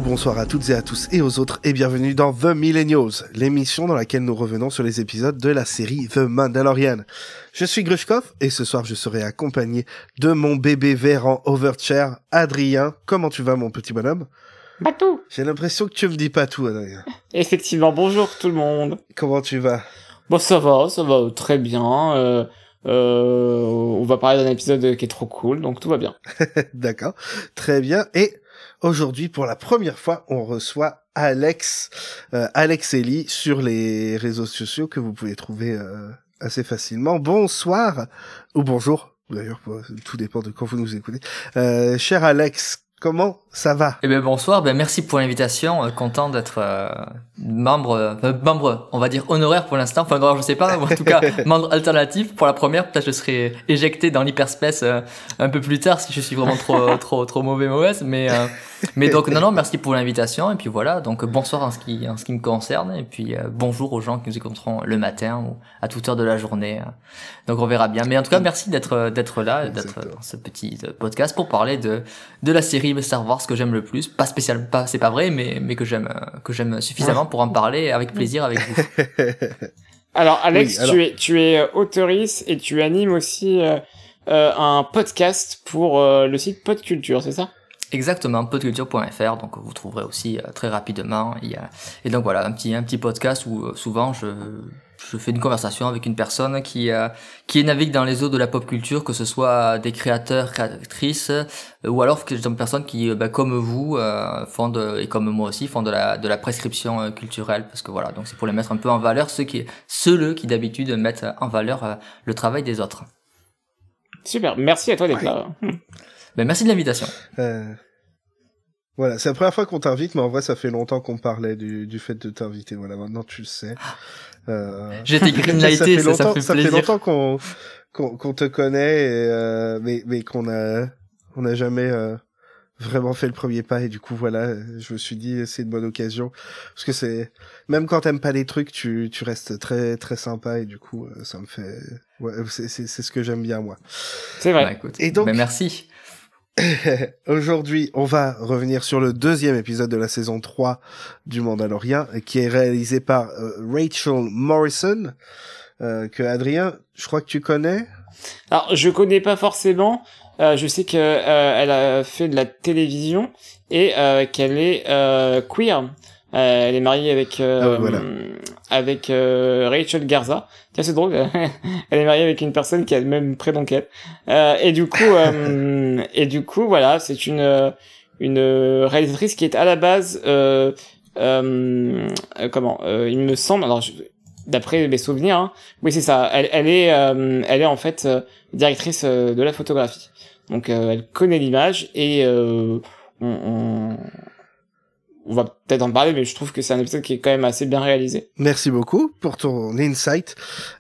bonsoir à toutes et à tous et aux autres et bienvenue dans The Millennials, l'émission dans laquelle nous revenons sur les épisodes de la série The Mandalorian. Je suis Grushkov et ce soir je serai accompagné de mon bébé vert en overchair, Adrien. Comment tu vas mon petit bonhomme? Patou. J'ai l'impression que tu me dis pas tout, Adrien. Effectivement, bonjour tout le monde. Comment tu vas? Bon, ça va très bien. On va parler d'un épisode qui est trop cool, donc tout va bien. D'accord, très bien. Et aujourd'hui, pour la première fois, on reçoit Alex Ellie sur les réseaux sociaux que vous pouvez trouver assez facilement. Bonsoir, ou bonjour, d'ailleurs, tout dépend de quand vous nous écoutez. Cher Alex, comment ça va? Eh bien bonsoir, merci pour l'invitation, content d'être membre, on va dire honoraire pour l'instant, enfin honoraire je sais pas, ou en tout cas membre alternatif pour la première, peut-être je serai éjecté dans l'hyperspace un peu plus tard si je suis vraiment trop mauvaise, mais donc non merci pour l'invitation et puis voilà, donc bonsoir en ce qui me concerne et puis bonjour aux gens qui nous écouteront le matin ou à toute heure de la journée, donc on verra bien, mais en tout cas merci d'être là, d'être dans ce petit podcast pour parler de la série Star Wars que j'aime le plus, c'est pas vrai, mais que j'aime suffisamment pour en parler avec plaisir avec vous. Alors Alex, oui, tu es auteurice et tu animes aussi un podcast pour le site Podculture, c'est ça? Exactement, podculture.fr, donc vous trouverez aussi très rapidement. Et donc voilà, un petit podcast où souvent je fais une conversation avec une personne qui navigue dans les eaux de la pop culture, que ce soit des créateurs, créatrices, ou alors que des personnes qui, comme vous, et comme moi aussi, font de la prescription culturelle, parce que voilà, donc c'est pour les mettre un peu en valeur, ceux qui d'habitude mettent en valeur le travail des autres. Super, merci à toi d'être là. Merci de l'invitation. Voilà, c'est la première fois qu'on t'invite, mais en vrai, ça fait longtemps qu'on parlait du fait de t'inviter. Voilà, maintenant tu le sais. J'ai été greenlighté, ça fait plaisir. Ça fait longtemps qu'on te connaît, mais qu'on a jamais vraiment fait le premier pas. Et du coup, voilà, je me suis dit, c'est une bonne occasion. Parce que c'est, même quand t'aimes pas les trucs, tu restes très, très sympa. Et du coup, ça me fait, ouais, c'est ce que j'aime bien, moi. C'est vrai. Écoute, et donc, merci. Aujourd'hui, on va revenir sur le deuxième épisode de la saison 3 du Mandalorian, qui est réalisé par Rachel Morrison, que Adrien, je crois que tu connais. Alors, je connais pas forcément. Je sais que elle a fait de la télévision et qu'elle est queer. Elle est mariée avec voilà. avec Rachel Garza. Tiens, c'est drôle. Elle est mariée avec une personne qui a le même prénom qu'elle. Et du coup, voilà, c'est une réalisatrice qui est à la base il me semble, alors d'après mes souvenirs, hein, oui c'est ça. Elle est en fait directrice de la photographie. Donc elle connaît l'image et on va peut-être en parler, mais je trouve que c'est un épisode qui est quand même assez bien réalisé. Merci beaucoup pour ton insight.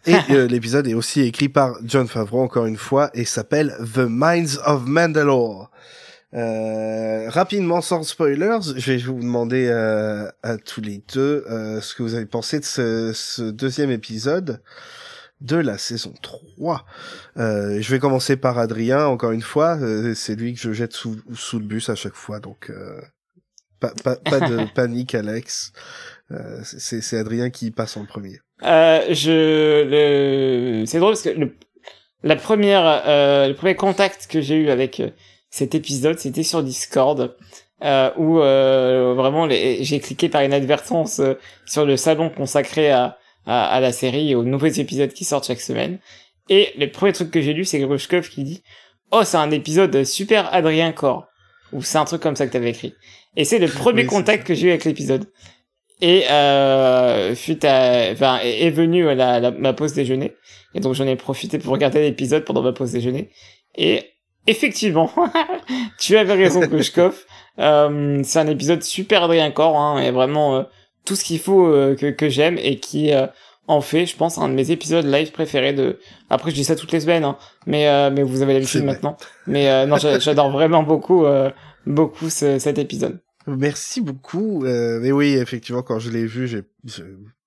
Et l'épisode est aussi écrit par Jon Favreau, encore une fois, et s'appelle The Mines of Mandalore. Rapidement, sans spoilers, je vais vous demander à tous les deux ce que vous avez pensé de ce deuxième épisode de la saison 3. Je vais commencer par Adrien, encore une fois. C'est lui que je jette sous le bus à chaque fois, donc... Pas de panique, Alex. C'est Adrien qui passe en premier. C'est drôle parce que le premier contact que j'ai eu avec cet épisode, c'était sur Discord, où vraiment j'ai cliqué par inadvertance sur le salon consacré à la série et aux nouveaux épisodes qui sortent chaque semaine. Et le premier truc que j'ai lu, c'est Grushkov qui dit « Oh, c'est un épisode super Adrien Core ». Ou c'est un truc comme ça que t'avais écrit. Et c'est le premier contact que j'ai eu avec l'épisode. Et est venue ma pause déjeuner. Et donc j'en ai profité pour regarder l'épisode pendant ma pause déjeuner. Et effectivement, tu avais raison, Grushkov. C'est un épisode super Adrien Core, hein, et vraiment tout ce qu'il faut que j'aime et qui en fait, je pense, un de mes épisodes live préférés de... Après, je dis ça toutes les semaines, hein, mais vous avez l'habitude maintenant. Mais non, j'adore vraiment beaucoup cet épisode. Merci beaucoup. Mais oui, effectivement, quand je l'ai vu, j'ai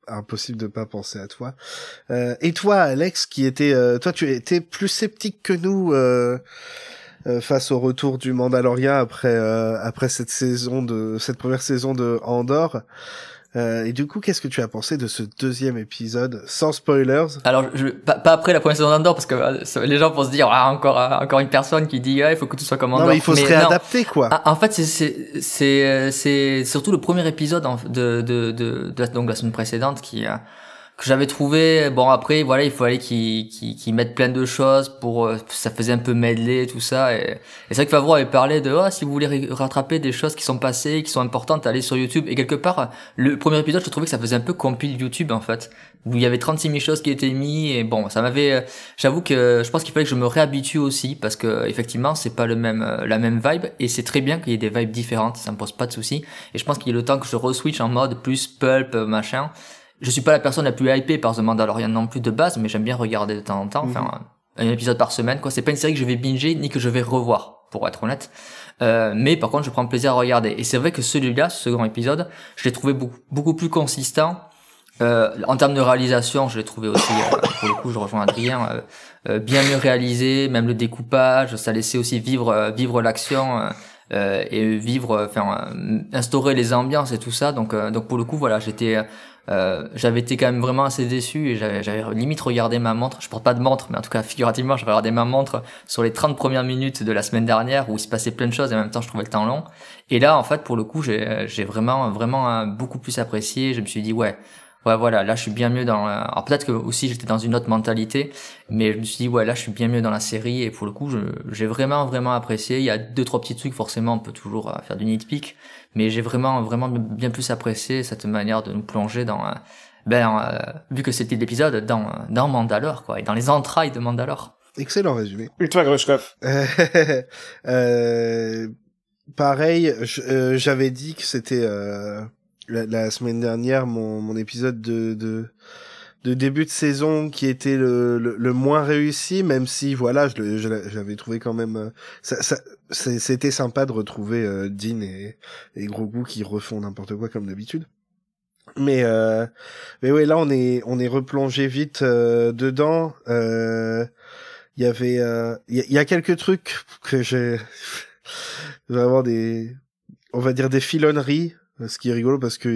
impossible de pas penser à toi. Et toi, Alex, toi, tu étais plus sceptique que nous face au retour du Mandalorian après cette première saison de Andor. Et du coup, qu'est-ce que tu as pensé de ce deuxième épisode, sans spoilers? Alors, pas après la première saison d'Andor, parce que les gens vont se dire, encore une personne qui dit, il faut que tout soit comme Andor. Non, mais il faut se réadapter, quoi. En fait, c'est surtout le premier épisode de la semaine précédente que j'avais trouvé. Bon, après, voilà, il fallait qu'ils mettent plein de choses ça faisait un peu medley, tout ça. Et c'est vrai que Favreau avait parlé de, si vous voulez rattraper des choses qui sont passées, qui sont importantes, allez sur YouTube. Et quelque part, le premier épisode, je trouvais que ça faisait un peu compile YouTube, en fait. Où il y avait 36 000 choses qui étaient mises. Et bon, j'avoue que je pense qu'il fallait que je me réhabitue aussi, parce que, effectivement, c'est pas la même vibe. Et c'est très bien qu'il y ait des vibes différentes. Ça me pose pas de soucis. Et je pense qu'il est le temps que je re-switch en mode plus pulp, machin. Je suis pas la personne la plus hypée par The Mandalorian non plus de base, mais j'aime bien regarder de temps en temps, enfin, un épisode par semaine, quoi. C'est pas une série que je vais binger, ni que je vais revoir, pour être honnête. Mais par contre, je prends plaisir à regarder. Et c'est vrai que celui-là, ce second épisode, je l'ai trouvé beaucoup plus consistant. En termes de réalisation, je l'ai trouvé aussi, pour le coup, je rejoins Adrien, bien mieux réalisé, même le découpage, ça laissait aussi vivre l'action, et instaurer les ambiances et tout ça. Donc pour le coup, voilà, j'avais été quand même vraiment assez déçu et j'avais limite regardé ma montre. Je porte pas de montre, mais en tout cas, figurativement, j'avais regardé ma montre sur les 30 premières minutes de la semaine dernière où il se passait plein de choses et en même temps, je trouvais le temps long. Et là, en fait, pour le coup, j'ai vraiment beaucoup plus apprécié. Je me suis dit, ouais, voilà, là, je suis bien mieux alors peut-être que aussi j'étais dans une autre mentalité, mais je me suis dit, ouais, là, je suis bien mieux dans la série et pour le coup, j'ai vraiment apprécié. Il y a 2-3 petits trucs, forcément, on peut toujours faire du nitpick, mais j'ai vraiment bien plus apprécié cette manière de nous plonger vu que c'était l'épisode, dans Mandalore, quoi, et dans les entrailles de Mandalore. Excellent résumé. Et toi, Grushkov? Pareil, j'avais dit que c'était la semaine dernière mon épisode de début de saison qui était le moins réussi, même si voilà, j'avais trouvé quand même c'était sympa de retrouver Dean et Grogu qui refont n'importe quoi comme d'habitude. Mais ouais, là on est replongé vite dedans. Il y avait il y a quelques trucs que j'ai vraiment on va dire des filonneries. Ce qui est rigolo parce que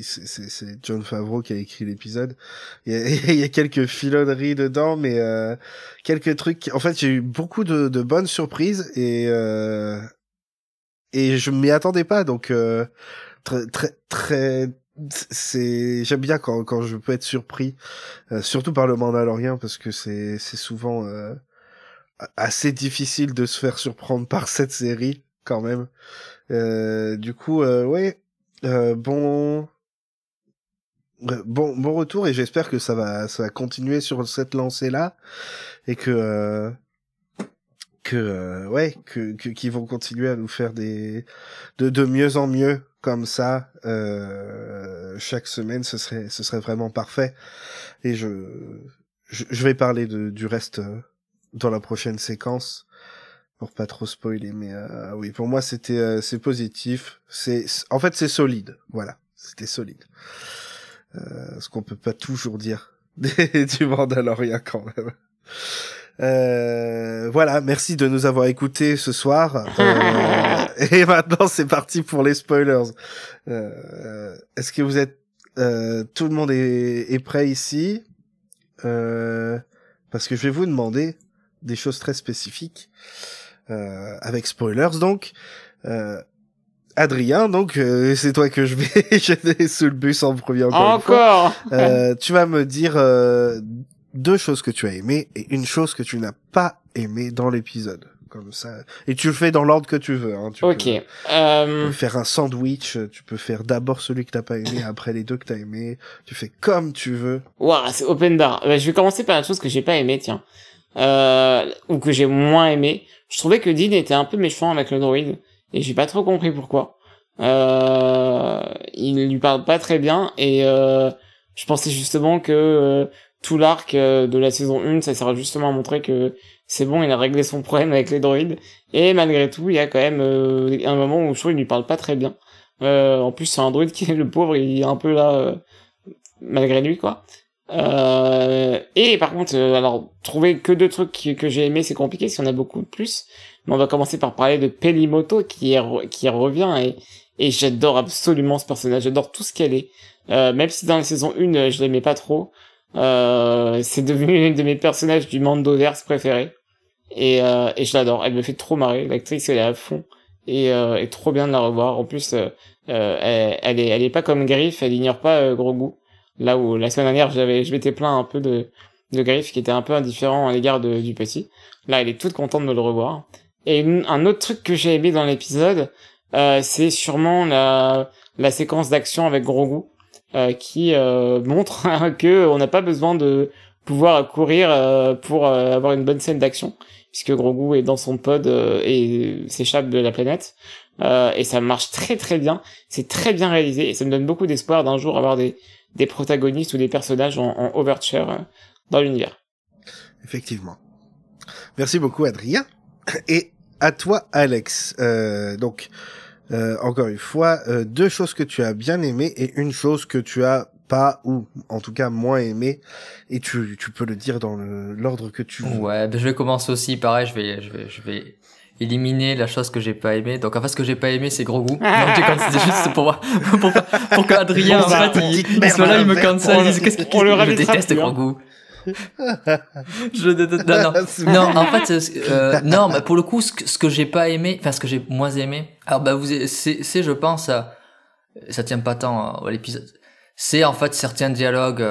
c'est Jon Favreau qui a écrit l'épisode. Il y a quelques filonneries dedans, mais quelques trucs. En fait, j'ai eu beaucoup de bonnes surprises et je m'y attendais pas. Donc très j'aime bien quand je peux être surpris, surtout par le Mandalorian parce que c'est souvent assez difficile de se faire surprendre par cette série quand même. Du coup, ouais. Bon retour et j'espère que ça va continuer sur cette lancée là et que qu'ils vont continuer à nous faire de mieux en mieux comme ça chaque semaine. Ce serait vraiment parfait et je vais parler du reste dans la prochaine séquence pour pas trop spoiler, mais oui, pour moi c'est positif, en fait c'est solide, voilà, c'était solide, ce qu'on peut pas toujours dire du Mandalorian quand même. Voilà, merci de nous avoir écoutés ce soir, et maintenant c'est parti pour les spoilers. Est-ce que vous êtes tout le monde est prêt ici, parce que je vais vous demander des choses très spécifiques. Avec spoilers donc Adrien, donc c'est toi que je vais jeter sous le bus en premier encore une fois. Tu vas me dire 2 choses que tu as aimées et une chose que tu n'as pas aimé dans l'épisode, comme ça, et tu le fais dans l'ordre que tu veux, hein. Tu peux faire un sandwich, tu peux faire d'abord celui que t'as pas aimé, après les 2 que t'as aimé, tu fais comme tu veux. Ouah, c'est open bar. Je vais commencer par une chose que j'ai pas aimé, tiens, ou que j'ai moins aimé. Je trouvais que Dean était un peu méchant avec le droïde, et j'ai pas trop compris pourquoi. Il lui parle pas très bien, et je pensais justement que tout l'arc de la saison 1, ça sert justement à montrer que c'est bon, il a réglé son problème avec les droïdes, et malgré tout, il y a quand même un moment où je trouve qu'il lui parle pas très bien. En plus, c'est un droïde qui est le pauvre, il est un peu là, malgré lui, quoi. Et par contre, alors trouver que deux trucs que j'ai aimé, c'est compliqué, s'il y en a beaucoup de plus. Mais on va commencer par parler de Pelimoto qui revient et j'adore absolument ce personnage, j'adore tout ce qu'elle est. Même si dans la saison 1, je l'aimais pas trop, c'est devenu une de mes personnages du Mandoverse préférés. Et je l'adore, elle me fait trop marrer, l'actrice elle est à fond et trop bien de la revoir. En plus, elle est pas comme Griff, elle ignore pas Grogu. Là où la semaine dernière je m'étais plaint un peu de Griff qui était un peu indifférent à l'égard du petit. Là, elle est toute contente de me le revoir. Et un autre truc que j'ai aimé dans l'épisode, c'est sûrement la séquence d'action avec Grogu, qui montre que on n'a pas besoin de pouvoir courir pour avoir une bonne scène d'action, puisque Grogu est dans son pod et s'échappe de la planète. Et ça marche très très bien, c'est très bien réalisé et ça me donne beaucoup d'espoir d'un jour avoir des protagonistes ou des personnages en overture dans l'univers. Effectivement. Merci beaucoup Adrien. Et à toi Alex. Encore une fois, deux choses que tu as bien aimées et une chose que tu as pas ou en tout cas moins aimé, et tu peux le dire dans l'ordre que tu veux. Ouais, ben je vais commencer aussi pareil, je vais éliminer la chose que j'ai pas aimé. Donc en fait ce que j'ai pas aimé c'est Grogu. Non, c'est juste pour que Adrien en fait il soit là, il me cancelle, il dise qu'est-ce qu'il je déteste Grogu. Je déteste non en fait non mais pour le coup ce que j'ai pas aimé, enfin ce que j'ai moins aimé, alors bah c'est je pense ça tient pas tant à l'épisode, c'est en fait certains dialogues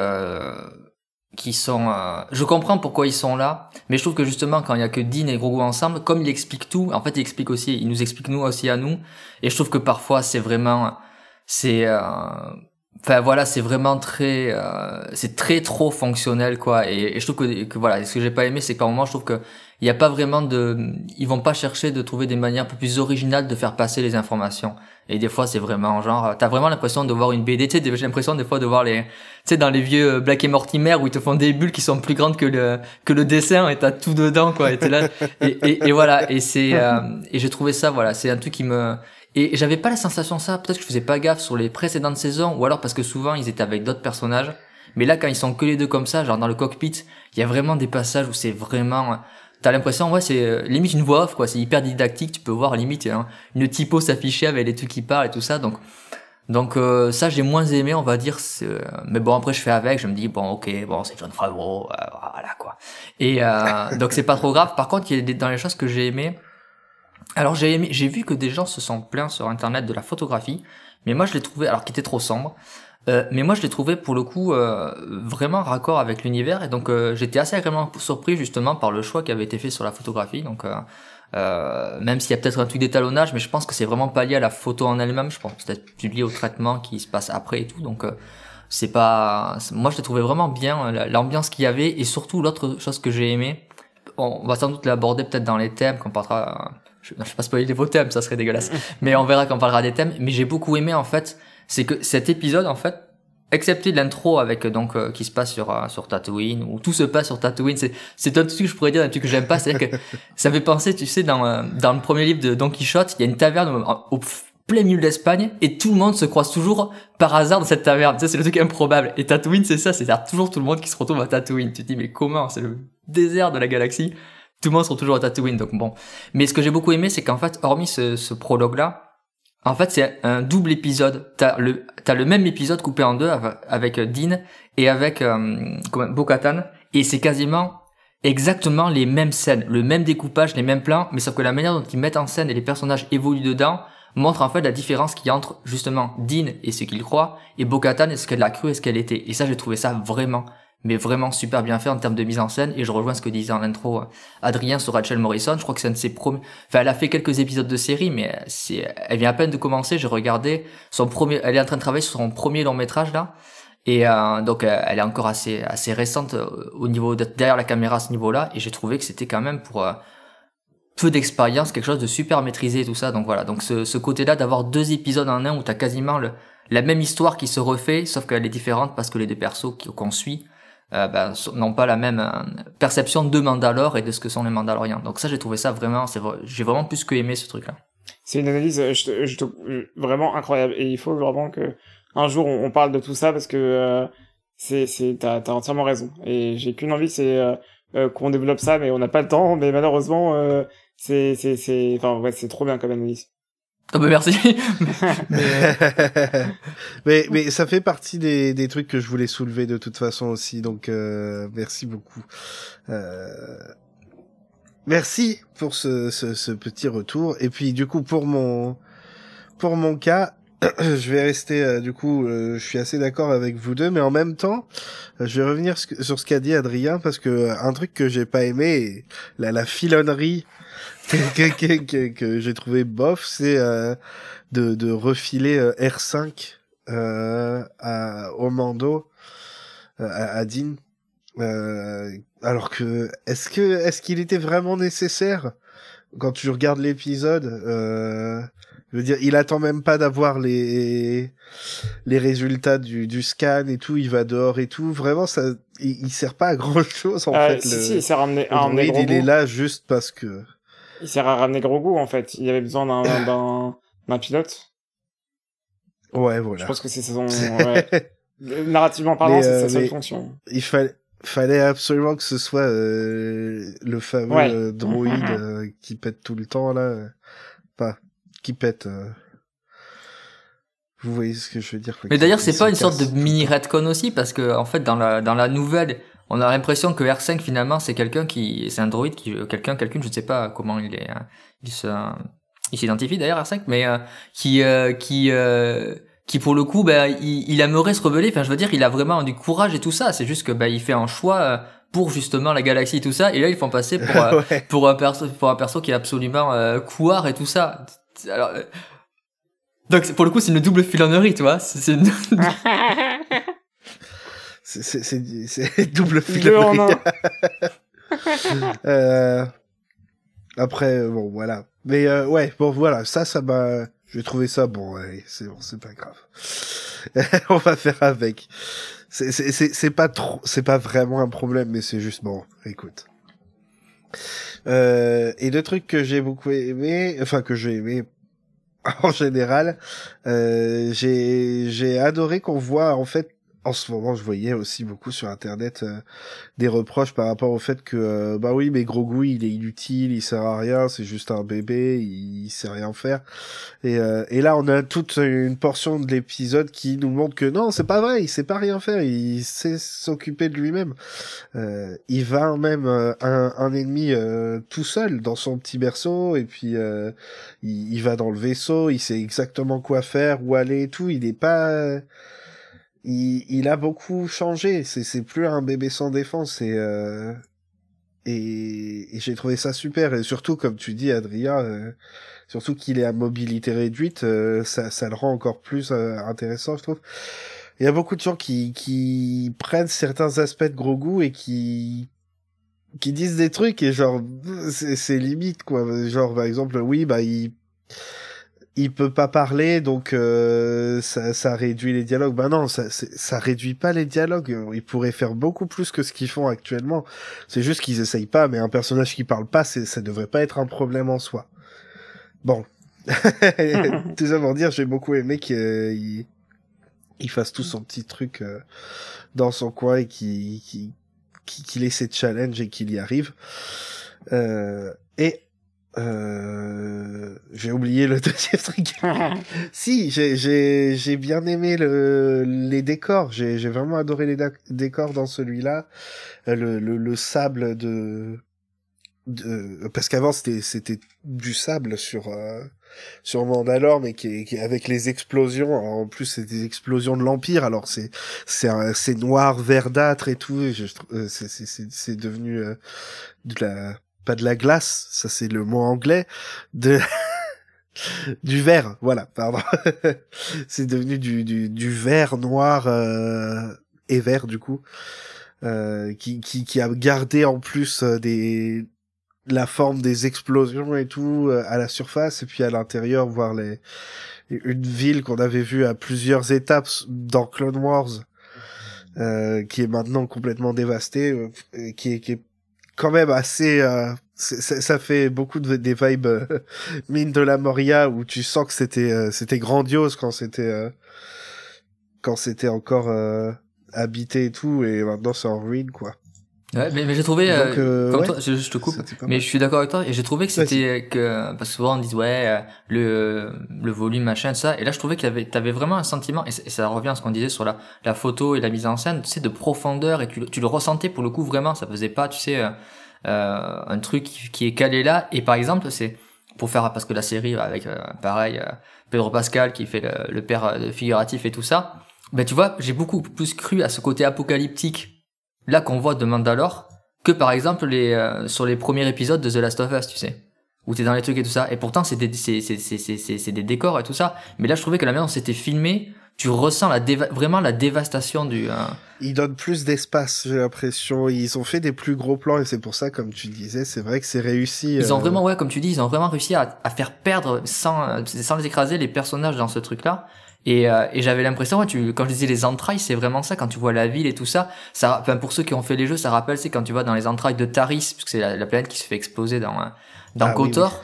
qui sont je comprends pourquoi ils sont là, mais je trouve que justement quand il y a que Dean et Grogu ensemble, comme il explique tout, en fait il nous explique nous aussi à nous, et je trouve que parfois c'est vraiment enfin voilà, c'est vraiment très c'est très trop fonctionnel quoi, et je trouve que voilà, ce que j'ai pas aimé c'est qu'à un moment je trouve que il y a pas vraiment ils vont pas chercher de trouver des manières un peu plus originales de faire passer les informations, et des fois c'est vraiment genre t'as vraiment l'impression de voir une BD, tu sais, j'ai l'impression des fois de voir tu sais dans les vieux Black et Mortimer où ils te font des bulles qui sont plus grandes que le dessin et t'as tout dedans quoi, et t'es là et voilà, et c'est et j'ai trouvé ça, voilà, c'est un truc qui me, et j'avais pas la sensation ça, peut-être que je faisais pas gaffe sur les précédentes saisons, ou alors parce que souvent ils étaient avec d'autres personnages, mais là quand ils sont que les deux comme ça, genre dans le cockpit, il y a vraiment des passages où c'est vraiment, t'as l'impression, ouais, c'est limite une voix off quoi, c'est hyper didactique, tu peux voir limite une typo s'afficher avec les trucs qui parlent et tout ça, donc ça j'ai moins aimé, on va dire, mais bon après je fais avec, je me dis bon ok, bon c'est Jon Favreau, voilà quoi, et donc c'est pas trop grave. Par contre il y a dans les choses que j'ai aimé, alors j'ai vu que des gens se sont plaints sur internet de la photographie, mais moi je l'ai trouvé, alors qui était trop sombre, mais moi je l'ai trouvé pour le coup vraiment raccord avec l'univers, et donc j'étais assez agréablement surpris justement par le choix qui avait été fait sur la photographie, donc même s'il y a peut-être un truc d'étalonnage, mais je pense que c'est vraiment pas lié à la photo en elle-même, je pense peut-être plus lié au traitement qui se passe après et tout, donc c'est pas, moi je l'ai trouvé vraiment bien, l'ambiance qu'il y avait, et surtout l'autre chose que j'ai aimé, on va sans doute l'aborder peut-être dans les thèmes quand on parlera, je vais pas spoiler vos thèmes, ça serait dégueulasse, mais on verra quand on parlera des thèmes, mais j'ai beaucoup aimé en fait, c'est que cet épisode en fait, excepté l'intro avec qui se passe sur Tatooine, où tout se passe sur Tatooine, c'est un truc que je pourrais dire, un truc que j'aime pas, c'est-à-dire que ça fait penser, tu sais, dans le premier livre de Don Quichotte, il y a une taverne au plein milieu de l'Espagne, et tout le monde se croise toujours par hasard dans cette taverne, tu sais, c'est le truc improbable, et Tatooine c'est ça, c'est-à-dire toujours tout le monde qui se retrouve à Tatooine, tu te dis mais comment, c'est le désert de la galaxie, tout le monde se retrouve toujours à Tatooine, donc bon. Mais ce que j'ai beaucoup aimé, c'est qu'en fait, hormis ce prologue-là, en fait, c'est un double épisode. T'as le même épisode coupé en deux avec Dean et avec Bo-Katan, et c'est quasiment exactement les mêmes scènes, le même découpage, les mêmes plans, mais sauf que la manière dont ils mettent en scène et les personnages évoluent dedans montre en fait la différence qu'il y a entre justement Dean et ce qu'il croit, et Bo-Katan et ce qu'elle a cru et ce qu'elle était. Et ça, j'ai trouvé ça vraiment, mais vraiment super bien fait en termes de mise en scène, et je rejoins ce que disait en intro Adrien sur Rachel Morrison. Je crois que c'est un de ses premiers, enfin elle a fait quelques épisodes de série, mais elle vient à peine de commencer, j'ai regardé elle est en train de travailler sur son premier long métrage là, et donc elle est encore assez récente au niveau derrière la caméra à ce niveau-là, et j'ai trouvé que c'était quand même pour peu d'expérience quelque chose de super maîtrisé et tout ça. Donc voilà, donc ce côté-là d'avoir deux épisodes en un où t'as quasiment la même histoire qui se refait, sauf qu'elle est différente parce que les deux persos qu'on suit n'ont pas la même perception de Mandalore et de ce que sont les Mandaloriens. Donc ça, j'ai trouvé ça vraiment, j'ai vraiment plus que aimé ce truc-là. C'est une analyse vraiment incroyable, et il faut vraiment que un jour on parle de tout ça, parce que t'as entièrement raison. Et j'ai qu'une envie, c'est qu'on développe ça, mais on n'a pas le temps. Mais malheureusement, enfin ouais, c'est trop bien comme analyse. Oh bah merci. mais ça fait partie des trucs que je voulais soulever de toute façon aussi, donc merci beaucoup. Merci pour ce petit retour. Et puis du coup pour mon cas, je vais rester du coup, je suis assez d'accord avec vous deux, mais en même temps, je vais revenir sur ce qu'a dit Adrien parce que un truc que j'ai pas aimé, la filonnerie que j'ai trouvé bof, c'est de refiler R5 au Mando, à Dean, alors que est-ce qu'il était vraiment nécessaire quand tu regardes l'épisode? Je veux dire, il attend même pas d'avoir les résultats du scan et tout, il va dehors et tout. Vraiment, ça, il sert pas à grand chose en fait. Si, il sert à ramener droïde, il est là juste parce que. Il sert à ramener Grogu en fait. Il avait besoin d'un pilote. Ouais, voilà. Je pense que c'est son. Ouais. Narrativement parlant, c'est sa seule fonction. Il fallait absolument que ce soit le fameux droïde qui pète tout le temps là. Pas qui pète. Vous voyez ce que je veux dire. Mais d'ailleurs, c'est pas une sorte de mini retcon aussi, parce que en fait, dans la nouvelle, on a l'impression que R5 finalement c'est c'est un droïde quelqu'un, je ne sais pas comment il est, hein. Il s'identifie d'ailleurs R5, mais qui pour le coup, il aimerait se rebeller. Enfin, je veux dire, il a vraiment du courage et tout ça. C'est juste que il fait un choix pour justement la galaxie et tout ça. Et là, ils font passer pour un perso qui est absolument couard et tout ça. Alors, donc pour le coup, c'est une double filonnerie, tu vois. C'est double filonnerie. Après, bon, voilà. Mais ouais, bon, voilà, ça m'a. J'ai trouvé ça bon. Ouais, c'est bon, c'est pas grave. On va faire avec. C'est pas vraiment un problème, mais c'est juste bon. Écoute. Et le truc que j'ai beaucoup aimé, enfin que j'ai aimé en général, j'ai adoré qu'on voit en fait. En ce moment, je voyais aussi beaucoup sur Internet des reproches par rapport au fait que bah oui, mais Grogu il est inutile, il sert à rien, c'est juste un bébé, il sait rien faire. Et là, on a toute une portion de l'épisode qui nous montre que non, c'est pas vrai, il sait pas rien faire, il sait s'occuper de lui-même. Il va même un ennemi tout seul dans son petit berceau, et puis il va dans le vaisseau, il sait exactement quoi faire, où aller et tout. Il est pas il a beaucoup changé. C'est plus un bébé sans défense. Et j'ai trouvé ça super. Et surtout, comme tu dis, Adrien, surtout qu'il est à mobilité réduite, ça le rend encore plus intéressant, je trouve. Il y a beaucoup de gens qui prennent certains aspects de Grogu et qui disent des trucs et genre c'est limite quoi. Genre par exemple, oui, il peut pas parler, donc ça réduit les dialogues. Ben non, ça réduit pas les dialogues. Ils pourraient faire beaucoup plus que ce qu'ils font actuellement. C'est juste qu'ils essayent pas, mais un personnage qui parle pas, ça devrait pas être un problème en soi. Bon. Tout ça pour dire, j'ai beaucoup aimé qu'il fasse tout son petit truc dans son coin et qu'il ait ses challenges et qu'il y arrive. J'ai oublié le deuxième truc. Si, j'ai bien aimé les décors. J'ai vraiment adoré les décors dans celui-là. Le sable parce qu'avant c'était du sable sur Mandalore, mais qui avec les explosions. Alors, en plus, c'est des explosions de l'Empire. Alors c'est noir verdâtre et tout. C'est devenu pas de la glace, ça c'est le mot anglais, du verre, voilà, pardon. C'est devenu du verre noir et vert du coup, qui a gardé en plus la forme des explosions et tout à la surface, et puis à l'intérieur voir une ville qu'on avait vue à plusieurs étapes dans Clone Wars, qui est maintenant complètement dévastée, qui est quand même assez ça fait beaucoup des vibes mine de la Moria, où tu sens que c'était grandiose quand c'était encore habité et tout, et maintenant c'est en ruine, quoi. Ouais, mais j'ai trouvé, Donc, comme ouais, toi, je te coupe, c'était pas mais mal. je suis d'accord avec toi, et j'ai trouvé que Vas-y. c'était parce que souvent on dit ouais, le volume, machin, tout ça, et là je trouvais t'avais vraiment un sentiment, et ça revient à ce qu'on disait sur la photo et la mise en scène, tu sais, de profondeur, et tu le ressentais pour le coup vraiment, ça faisait pas, tu sais, un truc qui est calé là, et par exemple, c'est, pour faire, parce que la série, avec, pareil, Pedro Pascal qui fait le père figuratif et tout ça, ben tu vois, j'ai beaucoup plus cru à ce côté apocalyptique là qu'on voit de Mandalore que par exemple sur les premiers épisodes de The Last of Us, tu sais, où t'es dans les trucs et tout ça, et pourtant c'est des décors et tout ça, mais là je trouvais que la manière dont c'était filmé, tu ressens vraiment la dévastation du Ils donnent plus d'espace, j'ai l'impression. Ils ont fait des plus gros plans, et c'est pour ça, comme tu disais, c'est vrai que c'est réussi. ils ont vraiment, ouais, comme tu dis, ils ont vraiment réussi à faire perdre sans les écraser les personnages dans ce truc-là. Et j'avais l'impression, ouais, quand je disais les entrailles, c'est vraiment ça, quand tu vois la ville et tout ça, enfin, pour ceux qui ont fait les jeux, ça rappelle, c'est quand tu vas dans les entrailles de Taris, parce que c'est la planète qui se fait exploser dans Ah oui, KOTOR.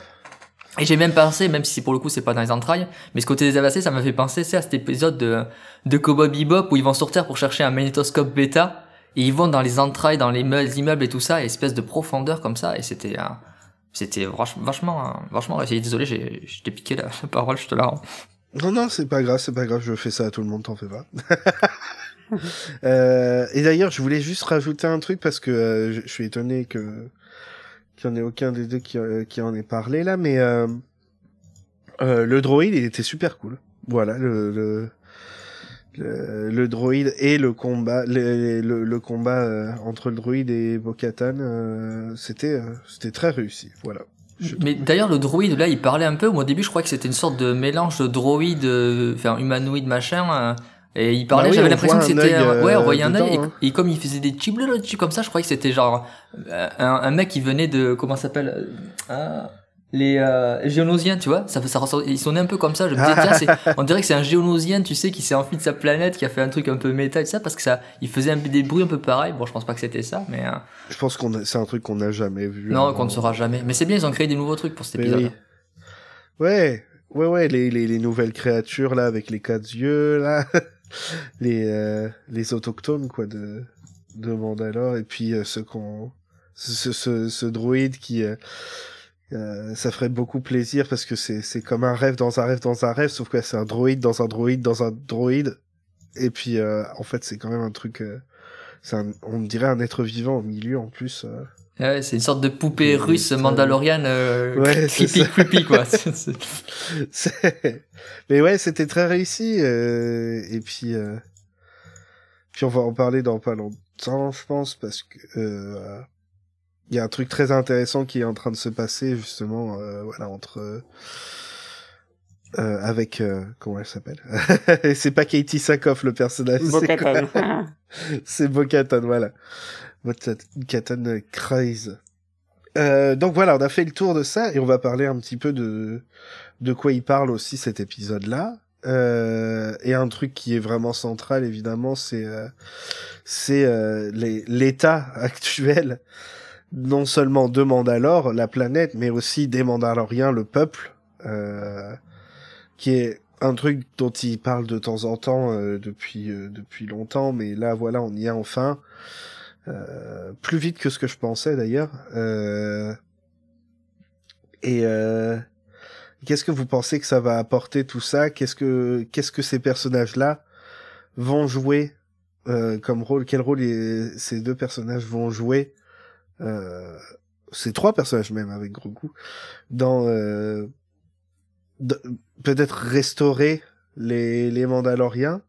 Et j'ai même pensé, même si pour le coup c'est pas dans les entrailles, mais ce côté dévasté, ça m'a fait penser, c'est à cet épisode de Cowboy Bebop où ils vont sur Terre pour chercher un magnétoscope bêta, et ils vont dans les entrailles, dans les immeubles et tout ça, et espèce de profondeur comme ça, et c'était vachement réussi. Désolé, je t'ai piqué la parole, je te la rends. Non, c'est pas grave, je fais ça à tout le monde, t'en fais pas. Et d'ailleurs, je voulais juste rajouter un truc parce que je suis étonné qu'il y en ait aucun des deux qui en ait parlé là, mais le droïde, il était super cool. Voilà, le droïde et le combat, le combat entre le droïde et Bo-Katan, c'était très réussi. Voilà. Mais d'ailleurs, le droïde, là, il parlait un peu. Au début, je crois que c'était une sorte de mélange de droïde, enfin, humanoïde, machin. Et il parlait, Bah oui, j'avais on l'impression voit que un c'était, œil, ouais, on voyait un dedans, œil. hein. Et comme il faisait des petits bleus comme ça, je croyais que c'était genre un mec qui venait de, comment ça s'appelle, les géonosiens, tu vois. Il sonnait un peu comme ça. Je me disais, tiens, on dirait que c'est un géonosien, tu sais, qui s'est enfui de sa planète, qui a fait un truc un peu méta et tout ça, parce que il faisait des bruits un peu pareils. Bon, je pense pas que c'était ça, mais. Je pense c'est un truc qu'on n'a jamais vu. Non, qu'on ne saura jamais. Mais c'est bien, ils ont créé des nouveaux trucs pour cet Mais épisode. oui. Ouais, les nouvelles créatures, là, avec les 4 yeux, là. les autochtones, quoi, de Mandalore, et puis ce droïde qui, ça ferait beaucoup plaisir parce que c'est comme un rêve dans un rêve dans un rêve, sauf que c'est un droïde dans un droïde dans un droïde, et puis en fait c'est quand même un truc, on dirait un être vivant au milieu en plus. Ouais, c'est une sorte de poupée russe mandaloriane ouais, creepy quoi. Mais ouais, c'était très réussi, et puis on va en parler dans pas longtemps, je pense, parce que il y a un truc très intéressant qui est en train de se passer justement, voilà, entre avec comment elle s'appelle. Et c'est pas Katie Sackhoff le personnage, Bo-Katan. c'est Bo-Katan, voilà. Bo-Katan Kryze. Donc voilà, on a fait le tour de ça et on va parler un petit peu de quoi il parle aussi cet épisode-là. Et un truc qui est vraiment central, évidemment, c'est l'état actuel, non seulement de Mandalore, la planète, mais aussi des Mandaloriens, le peuple, qui est un truc dont il parle de temps en temps depuis longtemps, mais là, voilà, on y est enfin. Plus vite que ce que je pensais d'ailleurs. Et qu'est-ce que vous pensez que ça va apporter tout ça? Qu'est-ce que ces personnages-là vont jouer comme rôle? Quel rôle ces deux personnages vont jouer? Ces trois personnages même avec Grogu dans peut-être restaurer les Mandaloriens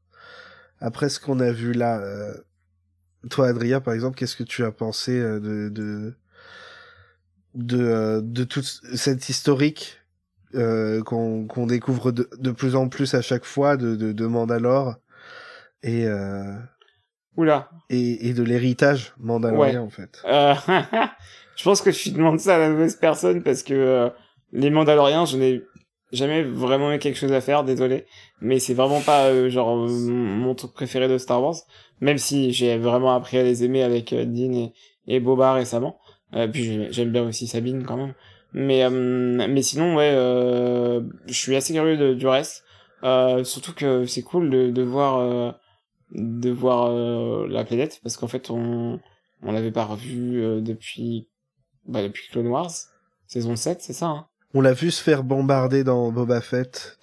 après ce qu'on a vu là. Toi, Adrien, par exemple, qu'est-ce que tu as pensé de toute cette historique qu'on découvre de plus en plus à chaque fois de Mandalore et Oula. Et de l'héritage mandalorien, Ouais. en fait. Je pense que je demande ça à la mauvaise personne parce que les Mandaloriens, je n'ai jamais vraiment eu quelque chose à faire, désolé, mais c'est vraiment pas genre mon truc préféré de Star Wars, même si j'ai vraiment appris à les aimer avec Dean et Boba récemment. Puis j'aime bien aussi Sabine quand même. Mais sinon ouais, je suis assez curieux du reste. Surtout que c'est cool de voir de voir la planète, parce qu'en fait on l'avait pas revu depuis Clone Wars, saison 7, c'est ça, hein. On l'a vu se faire bombarder dans Boba Fett,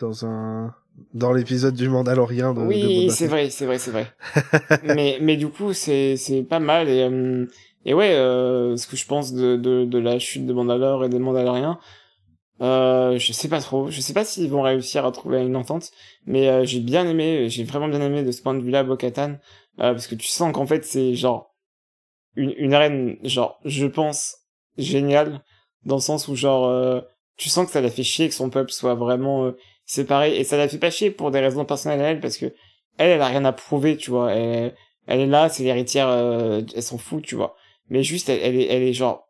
dans l'épisode du Mandalorien de Oui, Boba c'est Fett. c'est vrai. mais du coup, c'est pas mal, et ouais, ce que je pense de la chute de Mandalore et des Mandaloriens, je sais pas trop. Je sais pas s'ils vont réussir à trouver une entente, mais j'ai vraiment bien aimé de ce point de vue-là Bo-Katan, parce que tu sens qu'en fait c'est genre une reine, genre je pense géniale, dans le sens où genre tu sens que ça l'a fait chier que son peuple soit vraiment séparé, et ça l'a fait pas chier pour des raisons personnelles à elle, parce que elle a rien à prouver, tu vois. Elle est là, c'est l'héritière, elle s'en fout, tu vois. Mais juste elle est genre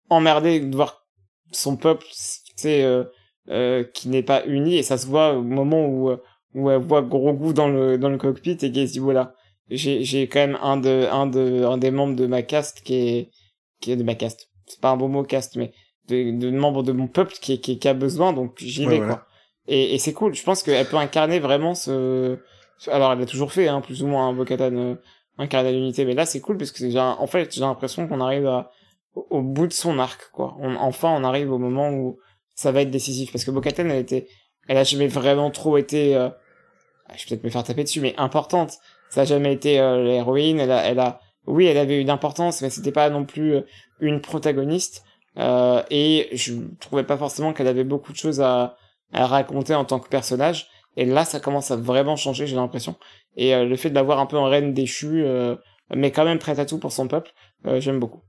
emmerdée de voir son peuple, tu sais, qui n'est pas uni, et ça se voit au moment où elle voit Grogu dans le cockpit, et qu'elle se dit voilà, j'ai quand même un des membres de ma caste qui est de ma caste, c'est pas un bon mot caste, mais de membres de mon peuple qui a besoin, donc j'y vais, voilà. quoi. Et c'est cool, je pense qu'elle peut incarner vraiment alors elle l'a toujours fait, hein, plus ou moins, hein, Bo-Katan, incarner l'unité, mais là c'est cool parce que en fait j'ai l'impression qu'on arrive au bout de son arc, quoi. Enfin, on arrive au moment où ça va être décisif, parce que Bo-Katan, elle a jamais vraiment trop été, je vais peut-être me faire taper dessus, mais importante. Ça a jamais été l'héroïne. Oui, elle avait une importance, mais c'était pas non plus une protagoniste. Et je trouvais pas forcément qu'elle avait beaucoup de choses à raconter en tant que personnage. Et là, ça commence à vraiment changer, j'ai l'impression. Et le fait de la voir un peu en reine déchue, mais quand même prête à tout pour son peuple, j'aime beaucoup.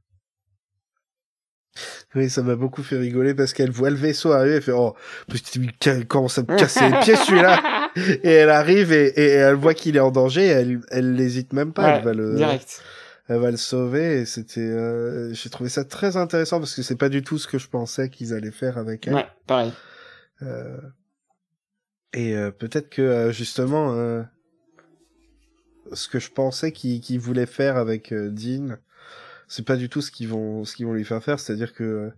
Oui, ça m'a beaucoup fait rigoler parce qu'elle voit le vaisseau arriver, elle fait oh, il commence à me casser les pieds celui-là, et elle arrive et elle voit qu'il est en danger, elle l'hésite même pas, Ouais, direct. Elle va le sauver, et j'ai trouvé ça très intéressant parce que c'est pas du tout ce que je pensais qu'ils allaient faire avec elle. Ouais, pareil. Et peut-être que justement ce que je pensais qu'ils voulaient faire avec Dean, c'est pas du tout ce qu'ils vont lui faire faire, c'est-à-dire que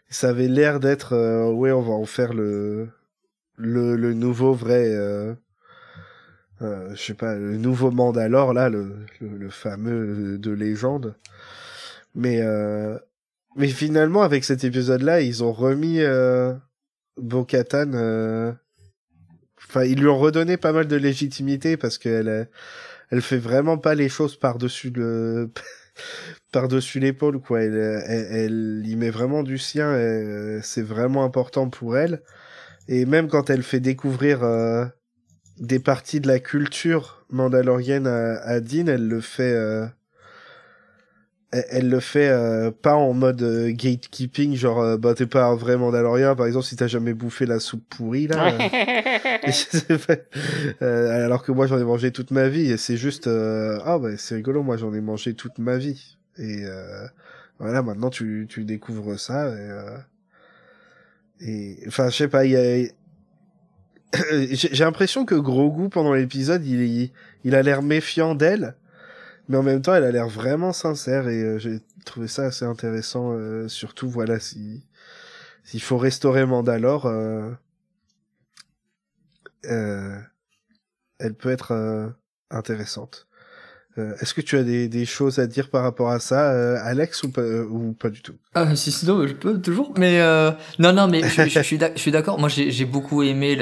ça avait l'air d'être ouais, on va en faire le nouveau vrai je sais pas, le nouveau Mandalore là, le fameux de légende. Mais finalement avec cet épisode là, ils ont remis Bo-Katan enfin ils lui ont redonné pas mal de légitimité parce qu'elle elle fait vraiment pas les choses par-dessus l'épaule, quoi. Elle y met vraiment du sien, et c'est vraiment important pour elle. Et même quand elle fait découvrir des parties de la culture mandalorienne à Dean, elle le fait pas en mode gatekeeping, genre bah t'es pas un vrai Mandalorien, par exemple si t'as jamais bouffé la soupe pourrie là. Alors que moi j'en ai mangé toute ma vie, et c'est juste ah bah c'est rigolo, moi j'en ai mangé toute ma vie, et voilà, maintenant tu découvres ça, et enfin je sais pas, il y a j'ai l'impression que Grogu pendant l'épisode il a l'air méfiant d'elle, mais en même temps elle a l'air vraiment sincère, et j'ai trouvé ça assez intéressant, surtout voilà, s'il faut restaurer Mandalore, elle peut être intéressante. Est-ce que tu as des choses à dire par rapport à ça, Alex, ou pas du tout? Si, sinon, je peux toujours. Mais non, mais je suis d'accord. Moi, j'ai beaucoup aimé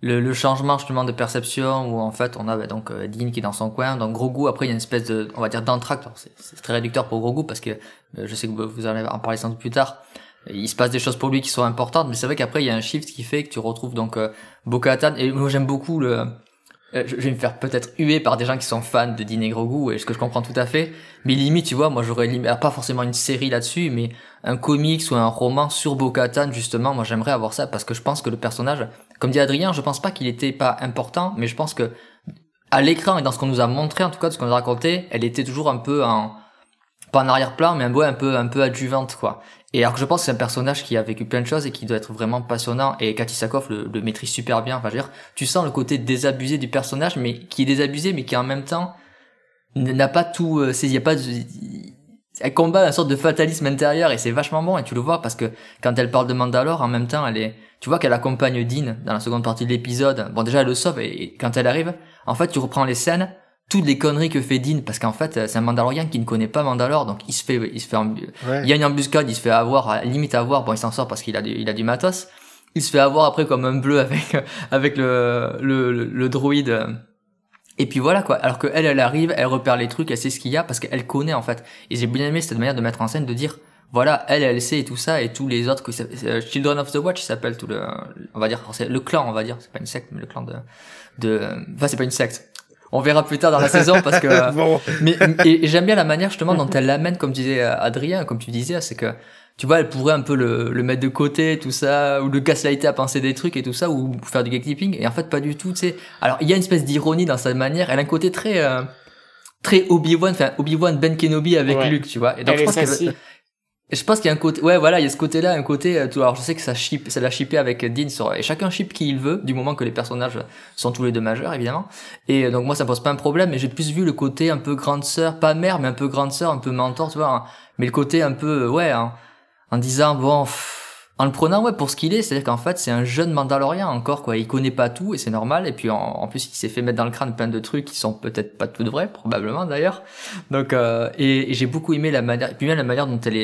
le changement justement de perception, où en fait on a donc Dean qui est dans son coin, donc Grogu, après il y a une espèce de, on va dire, d'entracte. C'est très réducteur pour Grogu parce que je sais que vous allez en parler sans doute plus tard. Il se passe des choses pour lui qui sont importantes, mais c'est vrai qu'après il y a un shift qui fait que tu retrouves donc Bo-Katan, et moi j'aime beaucoup je vais me faire peut-être huer par des gens qui sont fans de Dean et Grogu, et ce que je comprends tout à fait, mais limite, tu vois, moi j'aurais pas forcément une série là-dessus, mais un comics ou un roman sur Bo-Katan, justement, moi j'aimerais avoir ça, parce que je pense que le personnage, comme dit Adrien, je pense pas qu'il était pas important, mais je pense que à l'écran et dans ce qu'on nous a montré, en tout cas de ce qu'on nous a raconté, elle était toujours un peu pas en arrière-plan, mais un peu adjuvante, quoi. Et alors que je pense que c'est un personnage qui a vécu plein de choses et qui doit être vraiment passionnant, et Katee Sackhoff le maîtrise super bien. Enfin, je veux dire, tu sens le côté désabusé du personnage, mais qui est désabusé, mais qui en même temps n'a pas tout, il y a pas elle combat une sorte de fatalisme intérieur, et c'est vachement bon, et tu le vois parce que quand elle parle de Mandalore, en même temps, tu vois qu'elle accompagne Dean dans la seconde partie de l'épisode. Bon, déjà, elle le sauve, et quand elle arrive, en fait, tu reprends les scènes, toutes les conneries que fait Dean, parce qu'en fait, c'est un Mandalorien qui ne connaît pas Mandalore, donc il se fait Ouais. il y a une embuscade, il se fait avoir, limite avoir, bon, il s'en sort parce qu'il a du matos. Il se fait avoir après comme un bleu avec le droïde. Et puis voilà, quoi. Alors que elle arrive, elle repère les trucs, elle sait ce qu'il y a parce qu'elle connaît, en fait. Et j'ai bien aimé cette manière de mettre en scène, de dire, voilà, elle sait et tout ça, et tous les autres, Children of the Watch, s'appelle on va dire, c'est le clan, on va dire. C'est pas une secte, mais le clan enfin, c'est pas une secte. On verra plus tard dans la saison parce que Bon. et j'aime bien la manière justement dont elle l'amène, comme disait Adrien, comme tu disais, c'est que tu vois, elle pourrait un peu le mettre de côté, tout ça, ou le gaslighter à penser des trucs et tout ça, ou faire du gatekeeping, et en fait pas du tout, tu sais. Alors il y a une espèce d'ironie dans sa manière, elle a un côté très Obi-Wan, enfin Obi-Wan Ben Kenobi avec Ouais. Luke, tu vois. Et donc Elle est sassy. je pense qu'il y a un côté, ouais, voilà, il y a ce côté-là, un côté, alors je sais que ça l'a shippé avec Dean et chacun ship qui il veut, du moment que les personnages sont tous les deux majeurs, évidemment. Et donc moi, ça me pose pas un problème, mais j'ai plus vu le côté un peu grande sœur, pas mère, mais un peu grande sœur, un peu mentor, tu vois, hein. Mais le côté un peu, ouais, hein, en disant, bon, en le prenant, ouais, pour ce qu'il est, c'est-à-dire qu'en fait, c'est un jeune Mandalorien encore, quoi. Il connaît pas tout, et c'est normal, et puis en plus, il s'est fait mettre dans le crâne plein de trucs qui sont peut-être pas tout vrais, probablement, d'ailleurs. Donc, et j'ai beaucoup aimé la manière, et puis même la manière dont elle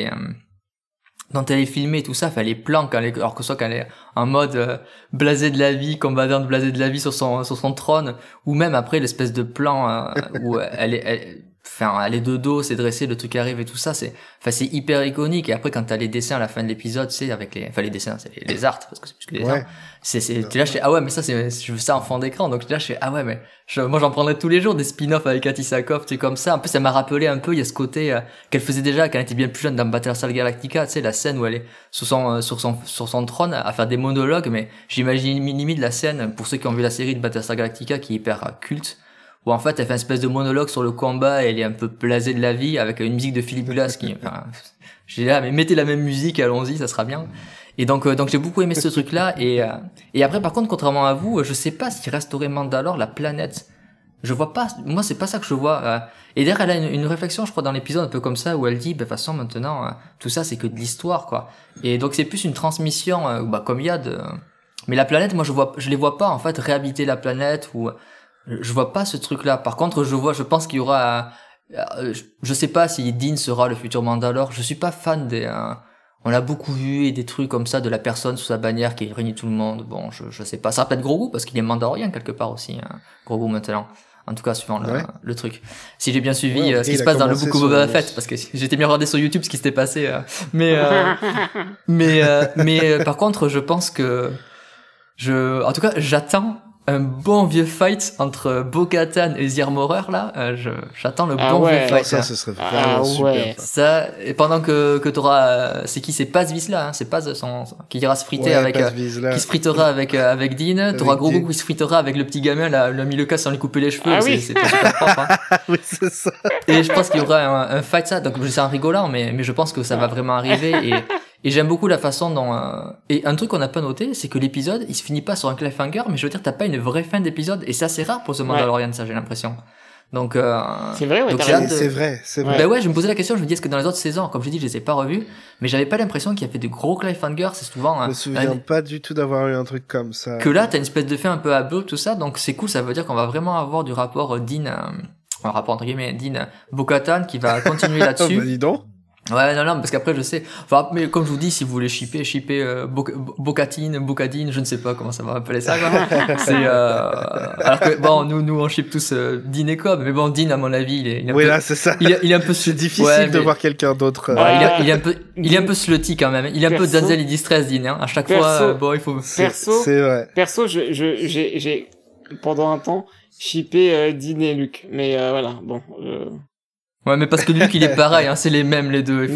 est filmée, tout ça, enfin les plans alors que soit quand elle est en mode blasé de la vie, combattante blasé de la vie sur son trône, ou même après l'espèce de plan où elle est de dos, c'est dressé, le truc arrive et tout ça, c'est hyper iconique. Et après quand t'as les dessins à la fin de l'épisode, c'est avec les dessins, c'est les arts, parce que c'est plus que des Ouais. arts. T'es là, je fais, ah ouais, mais ça je veux ça en fond d'écran, donc là je fais, ah ouais, mais moi j'en prendrais tous les jours des spin-offs avec Cathy Sakoff, tu sais, comme ça. En plus ça m'a rappelé un peu, il y a ce côté qu'elle faisait déjà quand elle était bien plus jeune dans Battlestar Galactica, tu sais, la scène où elle est sur son trône à faire des monologues, mais j'imagine limite la scène, pour ceux qui ont vu la série de Battlestar Galactica, qui est hyper culte, où en fait elle fait une espèce de monologue sur le combat et elle est un peu blasée de la vie avec une musique de Philip Glass qui, enfin, j'ai dit, ah, mais mettez la même musique, allons-y, ça sera bien. Et donc j'ai beaucoup aimé ce truc-là, et après, par contre, contrairement à vous, je sais pas s'il resterait Mandalore, la planète. Je vois pas, moi c'est pas ça que je vois. Et d'ailleurs elle a une réflexion, je crois, dans l'épisode un peu comme ça, où elle dit, bah, de toute façon maintenant, tout ça c'est que de l'histoire, quoi. Et donc c'est plus une transmission, bah, comme il y a mais la planète, moi je les vois pas, en fait, réhabiter la planète, ou je vois pas ce truc-là. Par contre, je pense qu'il y aura, je sais pas si Dean sera le futur Mandalore. Je suis pas fan on l'a beaucoup vu, et des trucs comme ça, de la personne sous sa bannière qui réunit tout le monde. Bon, je sais pas. Ça va peut-être Grogu, parce qu'il est Mandalorien quelque part aussi, hein, Grogu maintenant. En tout cas, suivant le truc. Si j'ai bien suivi ce qui se passe dans le Book of Boba Fett, parce que j'étais bien regardé sur YouTube ce qui s'était passé. Mais par contre, je pense que en tout cas, j'attends un bon vieux fight entre Bo-Katan et Zir Morer, là. J'attends le bon vieux fight. Ça, ce serait vraiment super. Ça, et pendant que t'auras, c'est qui, c'est Paz Vizsla, hein, c'est Paz qui ira se friter qui se fritera avec Dean. T'auras Grogu qui se fritera avec le petit gamin, là, le mis le casse sans lui couper les cheveux. C'est pas super propre, hein. Oui, c'est ça. Et je pense qu'il y aura un fight, ça. Donc, c'est en rigolant, mais je pense que ça va vraiment arriver. Et j'aime beaucoup la façon dont et un truc qu'on n'a pas noté, c'est que l'épisode il se finit pas sur un cliffhanger, mais je veux dire t'as pas une vraie fin d'épisode, et c'est assez rare pour The Mandalorian, ça, j'ai l'impression. Donc c'est vrai, ouais, donc c'est vrai. Ben ouais, je me posais la question, je me dis, est-ce que dans les autres saisons, comme je dis, je les ai pas revus, mais j'avais pas l'impression qu'il y avait de gros cliffhangers. C'est souvent je me souviens pas du tout d'avoir eu un truc comme ça. Que là t'as une espèce de fin un peu abrupt, tout ça, donc c'est cool. Ça veut dire qu'on va vraiment avoir du rapport Dean, un rapport entre guillemets Dean Bo-Katan, qui va continuer là-dessus. Bah, dis donc. Ouais, non, parce qu'après, je sais, enfin, mais comme je vous dis, si vous voulez shipper Bo-Katan, Bo-Kadin, je ne sais pas comment ça va appeler ça, quoi. C'est, alors que, bon, nous, on ship tous, Dean et Cobb, mais bon, Dean, à mon avis, il est un oui, peu, là, c'est ça. il est un peu, c'est difficile de voir quelqu'un d'autre. Il est un peu slutty, quand même. Il est un peu Denzel et Distress, Dean, hein. À chaque fois, bon, il faut, c'est vrai. Perso, j'ai, pendant un temps, shippé, Dean et Luke. Mais, voilà, bon, Ouais, mais parce que Luke, il est pareil, hein, c'est les mêmes, les deux.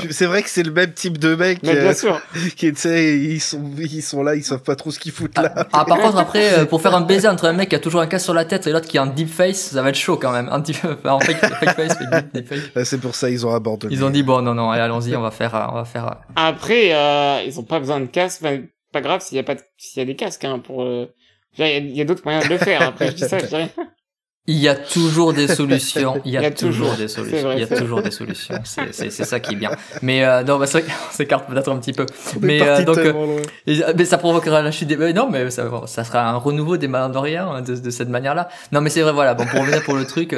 C'est vrai que c'est le même type de mec. Mais bien sûr. Qui, tu sais, ils sont là, ils savent pas trop ce qu'ils foutent là. Par contre, après, pour faire un baiser entre un mec qui a toujours un casque sur la tête et l'autre qui a un deep face, ça va être chaud quand même. En fake face, deep face. C'est pour ça, ils ont abandonné. Ils ont dit, bon, non, allez, on va faire. Après, ils ont pas besoin de casque, enfin, pas grave s'il y a des casques, hein, pour, il y a d'autres moyens de le faire. Après, je dis ça, je dis rien. Il y a toujours des solutions. Il y a toujours toujours des solutions. vrai, Il y a c'est toujours des solutions. C'est ça qui est bien. Mais non, bah, c'est vrai qu'on s'écarte peut-être un petit peu. On est parti tellement loin. Mais ça provoquera la chute des. Non, mais ça sera un renouveau des Mandaloriens de cette manière-là. Non, mais c'est vrai, voilà. Bon, pour revenir pour le truc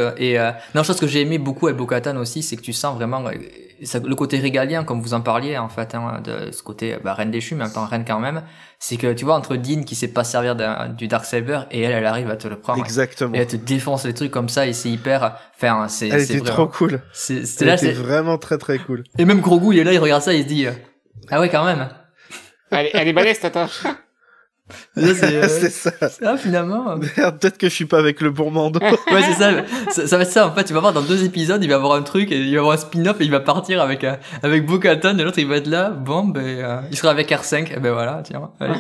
non, chose que j'ai aimé beaucoup avec Bo-Katan aussi, c'est que tu sens vraiment le côté régalien, comme vous en parliez en fait, hein, de ce côté reine déchue, mais en même temps reine quand même. C'est que tu vois, entre Dean qui sait pas servir du Darksaber et elle arrive à te le prendre. Exactement. Et elle te défonce les trucs comme ça et c'est hyper. Enfin, c'est. Elle était trop cool. C'était vraiment très très cool. Et même Grogu, il est là, il regarde ça, il se dit ah ouais, quand même. Elle est balèze, Tata. C'est ça. Ah, finalement. Merde, peut-être que je suis pas avec le bon Mando. Ouais, c'est ça. Ça va être ça, en fait. Tu vas voir dans 2 épisodes, il va avoir un truc, et il va avoir un spin-off, et il va partir avec Bo-Katan, et l'autre, il va être là. Bon, il sera avec R5. Et ben voilà, tiens. Allez.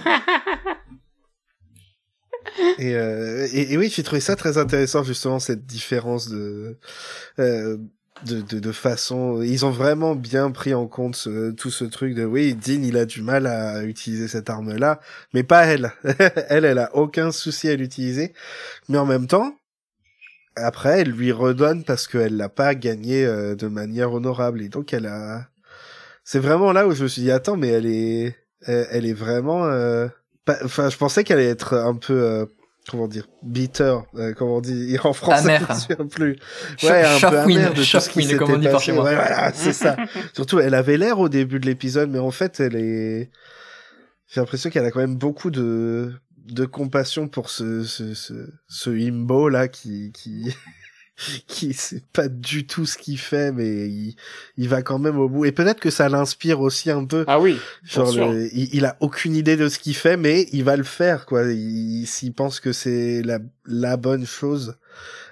Et oui, j'ai trouvé ça très intéressant, justement, cette différence de façon. Ils ont vraiment bien pris en compte tout ce truc de oui, Dean il a du mal à utiliser cette arme là, mais pas elle. elle a aucun souci à l'utiliser, mais en même temps après elle lui redonne parce qu'elle l'a pas gagné de manière honorable, et donc c'est vraiment là où je me suis dit attends, mais elle est vraiment enfin je pensais qu'elle allait être un peu comment dire, bitter, comment on dit en français, amer. Je ne sais plus. Ouais, un peu amer de tout ce qui s'était comme on dit par chez moi. Ouais, voilà, c'est ça. Surtout, elle avait l'air au début de l'épisode, mais en fait, j'ai l'impression qu'elle a quand même beaucoup de compassion pour ce himbo là qui sait pas du tout ce qu'il fait, mais il va quand même au bout. Et peut-être que ça l'inspire aussi un peu. Ah oui. Genre, il a aucune idée de ce qu'il fait, mais il va le faire, quoi. S'il pense que c'est la bonne chose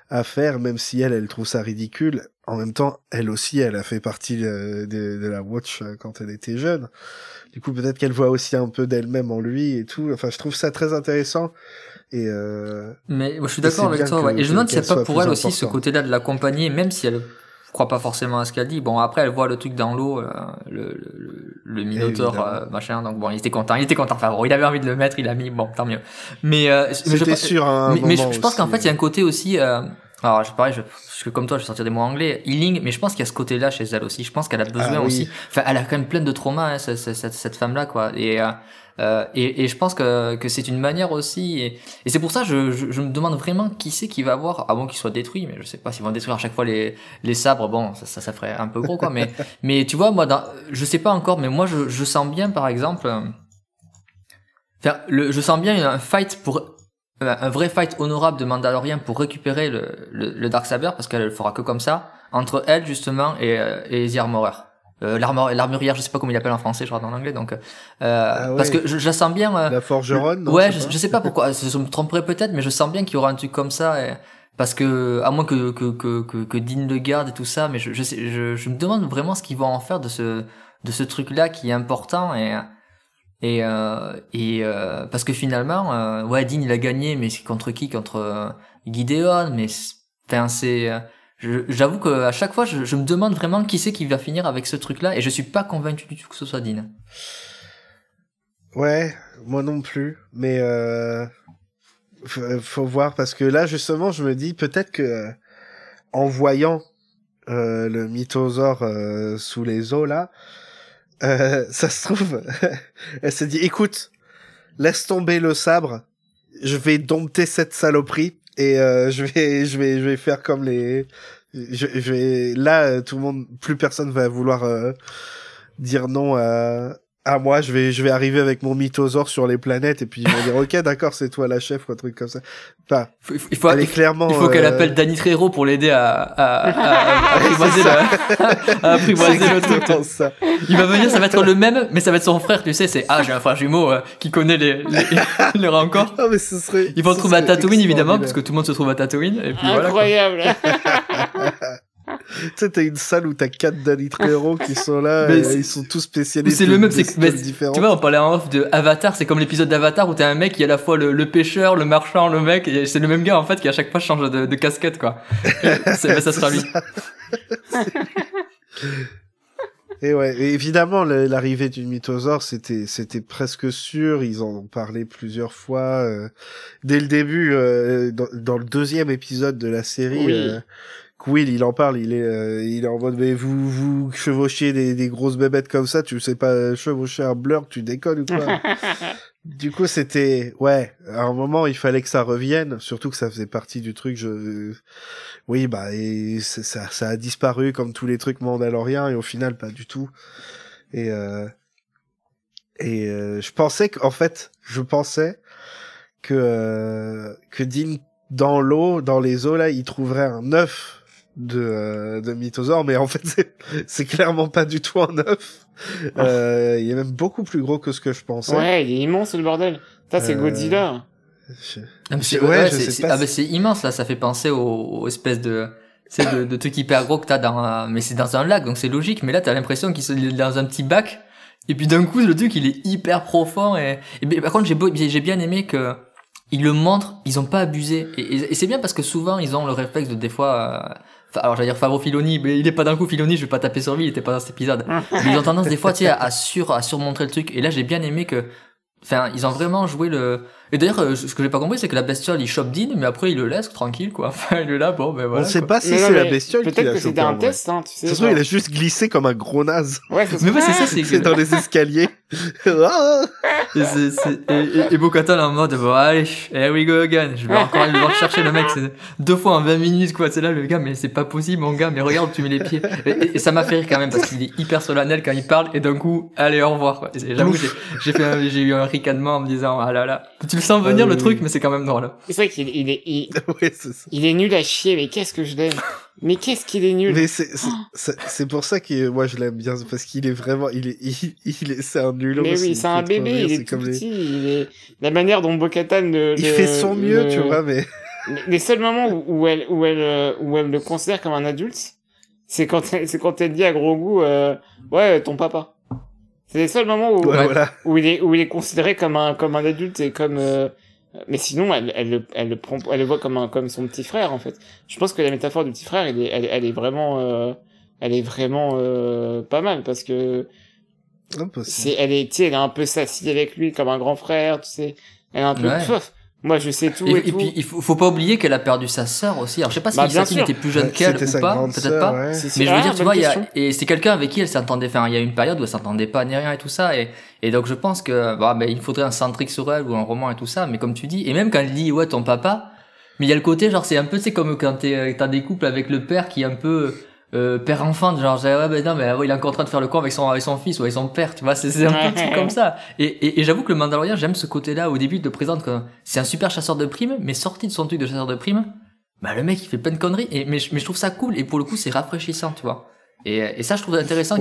à faire, même si elle trouve ça ridicule. En même temps, elle aussi, elle a fait partie de la Watch quand elle était jeune. Du coup, peut-être qu'elle voit aussi un peu d'elle-même en lui et tout. Enfin, je trouve ça très intéressant. Mais moi, je suis d'accord avec toi, ouais. Et je me demande s'il n'y a pas pour elle aussi ce côté-là de l'accompagner, même si elle croit pas forcément à ce qu'elle dit. Bon, après, elle voit le truc dans l'eau, le Minotaur, machin. Donc bon, il était content. Enfin bon, il avait envie de le mettre, il a mis. Bon, tant mieux. Mais c'était sûr. Mais je pense qu'en fait, il y a un côté aussi. Alors, parce que comme toi, je vais sortir des mots anglais, healing, mais je pense qu'il y a ce côté-là chez elle aussi. Je pense qu'elle a besoin aussi. Enfin, elle a quand même plein de traumas, hein, cette femme-là, quoi. Et je pense que c'est une manière aussi, et c'est pour ça je me demande vraiment qui c'est qui va avoir, à moins qu'ils soient détruits, mais je sais pas s'ils vont détruire à chaque fois les sabres. Bon, ça ferait un peu gros, quoi. Mais tu vois, moi, je sais pas encore, mais moi, je sens bien, par exemple, je sens bien un vrai fight honorable de Mandalorian pour récupérer le Darksaber, parce qu'elle le fera que comme ça, entre elle justement et The Armorer. L'armurière, je sais pas comment il appelle en français, je crois dans l'anglais, donc ouais. Parce que je la sens bien la forgeronne, ouais, je sais pas pourquoi, je me tromperais peut-être, mais je sens bien qu'il y aura un truc comme ça, parce que à moins que Dean le garde et tout ça, mais je me demande vraiment ce qu'ils vont en faire de ce truc là qui est important, et parce que finalement ouais, Dean il a gagné, mais c'est contre qui? Contre Gideon, mais enfin c'est j'avoue que à chaque fois je me demande vraiment qui c'est qui va finir avec ce truc là, et je suis pas convaincu du tout que ce soit Dean. Ouais, moi non plus, mais faut voir, parce que là justement je me dis peut-être que en voyant le mythosaure sous les eaux là, ça se trouve elle s'est dit écoute, laisse tomber le sabre, je vais dompter cette saloperie, et je vais faire comme je vais là, tout le monde, plus personne va vouloir dire non à moi. Je vais arriver avec mon mythosaure sur les planètes, et puis ils vont dire ok, d'accord, c'est toi la chef, ou un truc comme ça. Enfin, il faut qu'elle appelle Danny Trejo pour l'aider à apprivoiser le truc. Ça. Il va venir, ça va être le même, mais ça va être son frère, tu sais, j'ai un frère jumeau qui connaît les rencontres. Ah, mais ce serait, ils vont le trouver à Tatooine, évidemment, parce que tout le monde se trouve à Tatooine, et puis incroyable. Voilà, tu sais, t'as une salle où t'as 4 Danny Trejo qui sont là, et ils sont tous spécialistes. C'est le même, tu vois, on parlait en off de Avatar, c'est comme l'épisode d'Avatar où t'as un mec qui est à la fois le pêcheur, le marchand, le mec, et c'est le même gars en fait qui à chaque fois change de casquette, quoi. Ça sera lui. Et ouais, et évidemment, l'arrivée du mythosaure, c'était presque sûr. Ils en ont parlé plusieurs fois dès le début, dans le deuxième épisode de la série. Oui. Will, il en parle. Il est en mode, mais vous chevauchez des grosses bébêtes comme ça, tu sais pas chevaucher un blur, tu déconnes ou quoi? Du coup, c'était, ouais, à un moment, il fallait que ça revienne, surtout que ça faisait partie du truc, oui, bah, et ça a disparu comme tous les trucs mandaloriens, et au final, pas du tout. Et je pensais que Dean, dans les eaux, là, il trouverait un œuf de mythosaure, mais en fait, c'est clairement pas du tout un œuf. Il est même beaucoup plus gros que ce que je pensais. Ouais, il est immense, le bordel. Ça, c'est Godzilla. C'est immense, là, ça fait penser aux espèces de trucs hyper gros que t'as mais c'est dans un lac, donc c'est logique, mais là, t'as l'impression qu'il est dans un petit bac, et puis d'un coup, le truc, il est hyper profond, et par contre, j'ai bien aimé que, ils le montrent, ils ont pas abusé, et c'est bien parce que souvent, ils ont le réflexe de, des fois, alors j'allais dire Favreau Filoni, mais il est pas d'un coup Filoni, je vais pas taper sur lui, il était pas dans cet épisode. Mais ils ont tendance des fois, tu sais, à surmontrer le truc. Et là, j'ai bien aimé que, enfin, ils ont vraiment joué et d'ailleurs, ce que j'ai pas compris, c'est que la bestiole, il chope Dean, mais après, il le laisse tranquille, quoi. Enfin, il est là, bon, ben voilà. On sait pas si c'est la bestiole qui l'a chopé. Peut-être que c'était un test, hein, tu sais. De toute façon, il a juste glissé comme un gros naze. Ouais, mais ouais, c'est ça, c'est dans les escaliers. Et Bo-Katan en mode, bon, allez, here we go again. Je vais encore aller le chercher, le mec, c'est 2 fois en 20 minutes, quoi. C'est là, le gars, mais c'est pas possible, mon gars, mais regarde où tu mets les pieds. Et ça m'a fait rire quand même, parce qu'il est hyper solennel quand il parle, et d'un coup, allez, au revoir, quoi. J'avoue, j'ai eu un ricanement en me disant, ah là là. Tu le sens venir, le truc, mais c'est quand même drôle. C'est vrai qu'il ouais, c'est ça. Il est nul à chier, mais qu'est-ce que je l'aime. Mais qu'est-ce qu'il est nul. Mais c'est pour ça que moi je l'aime bien, parce qu'il est vraiment, c'est un nulot. Mais oui, c'est un bébé, il est tout petit, la manière dont Bo-Katan il fait son mieux, tu vois, mais. Les seuls moments où elle le considère comme un adulte, c'est quand elle dit à Grogu, ouais, ton papa. C'est les seuls moments où il est considéré comme un adulte et comme, mais sinon, elle le voit comme son petit frère, en fait. Je pense que la métaphore du petit frère, elle est vraiment pas mal, parce que, elle est un peu sassy avec lui comme un grand frère, tu sais. Elle est un peu, moi, je sais tout et tout. Et puis, il faut pas oublier qu'elle a perdu sa sœur aussi. Alors, je sais pas si Satine était plus jeune qu'elle ou pas, peut-être pas. Ouais. Mais je veux dire, tu vois, et c'est quelqu'un avec qui elle s'entendait, enfin, il y a une période où elle s'entendait pas ni rien et tout ça, et donc je pense que, il faudrait un centrique sur elle ou un roman et tout ça, mais comme tu dis, et même quand elle dit, ouais, ton papa, mais il y a le côté, genre, c'est un peu, c'est comme quand t'as des couples avec le père qui est un peu, père-enfant, genre, ouais, ben non, mais il est encore en train de faire le con avec son fils ou avec son père, tu vois, c'est un peu comme ça. Et j'avoue que le Mandalorian, j'aime ce côté-là, au début, il te présente comme, c'est un super chasseur de primes, mais sorti de son truc de chasseur de primes, le mec, il fait plein de conneries, mais je trouve ça cool, et pour le coup, c'est rafraîchissant, tu vois. Et ça, je trouve intéressant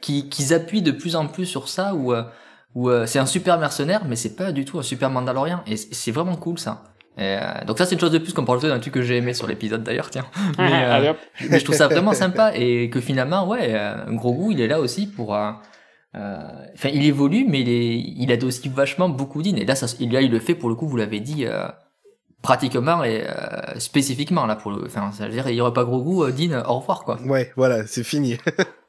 qu'ils appuient de plus en plus sur ça, où c'est un super mercenaire, mais c'est pas du tout un super Mandalorian, et c'est vraiment cool, ça. Donc ça c'est une chose de plus qu'on peut rajouter d'un truc que j'ai aimé sur l'épisode d'ailleurs, tiens. Mais je trouve ça vraiment sympa, et que finalement Grogu il est là aussi pour il évolue, mais il aide aussi vachement beaucoup Dean, et là il le fait, pour le coup, vous l'avez dit, pratiquement et spécifiquement là, ça veut dire, il y aurait pas Grogu, Dean, au revoir, quoi. Ouais, voilà, c'est fini.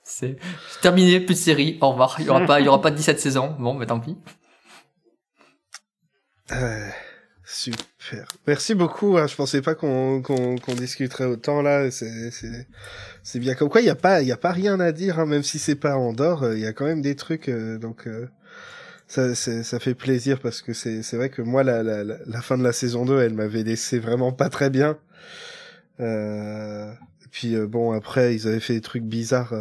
c'est terminé, plus de série, au revoir. Il y aura pas de 17 saisons. Bon, mais tant pis. Super. Merci beaucoup. Je pensais pas qu'on discuterait autant là. C'est bien. Comme quoi, il y a pas rien à dire, hein, même si c'est pas Andorre. Il y a quand même des trucs. Donc ça fait plaisir, parce que c'est vrai que moi la fin de la saison 2, elle m'avait laissé vraiment pas très bien. Puis bon, après ils avaient fait des trucs bizarres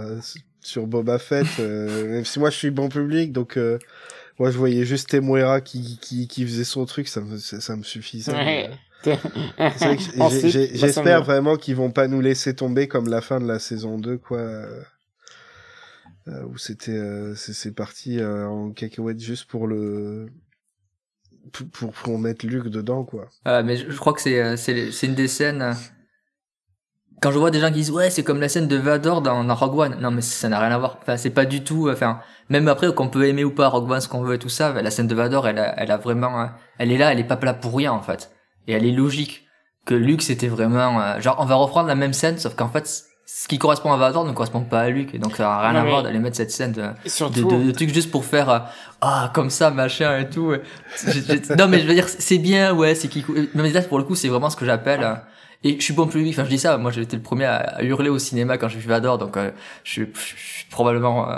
sur Boba Fett. Même si moi je suis bon public, donc. Moi, je voyais juste Temuera qui faisait son truc, ça me suffisait. Ouais. J'espère vraiment qu'ils vont pas nous laisser tomber comme la fin de la saison 2, quoi. Où c'est parti en cacahuète juste pour mettre Luke dedans, quoi. Mais je crois que c'est une des scènes. Quand je vois des gens qui disent, ouais, c'est comme la scène de Vador dans Rogue One. Non, mais ça n'a rien à voir. Enfin, c'est pas du tout, même après, qu'on peut aimer ou pas Rogue One, ce qu'on veut et tout ça, la scène de Vador, elle a vraiment, elle est là, elle est pas là pour rien, en fait. Et elle est logique. Que Luke, c'était vraiment, genre, on va reprendre la même scène, sauf qu'en fait, ce qui correspond à Vador ne correspond pas à Luke, et donc ça n'a rien à voir d'aller mettre cette scène de trucs juste pour faire comme ça machin et tout. Non mais je veux dire c'est bien, ouais, c'est qui, mais là pour le coup c'est vraiment ce que j'appelle et je suis bon plus, enfin je dis ça, moi j'ai été le premier à hurler au cinéma quand j'ai vu Vador, donc je suis probablement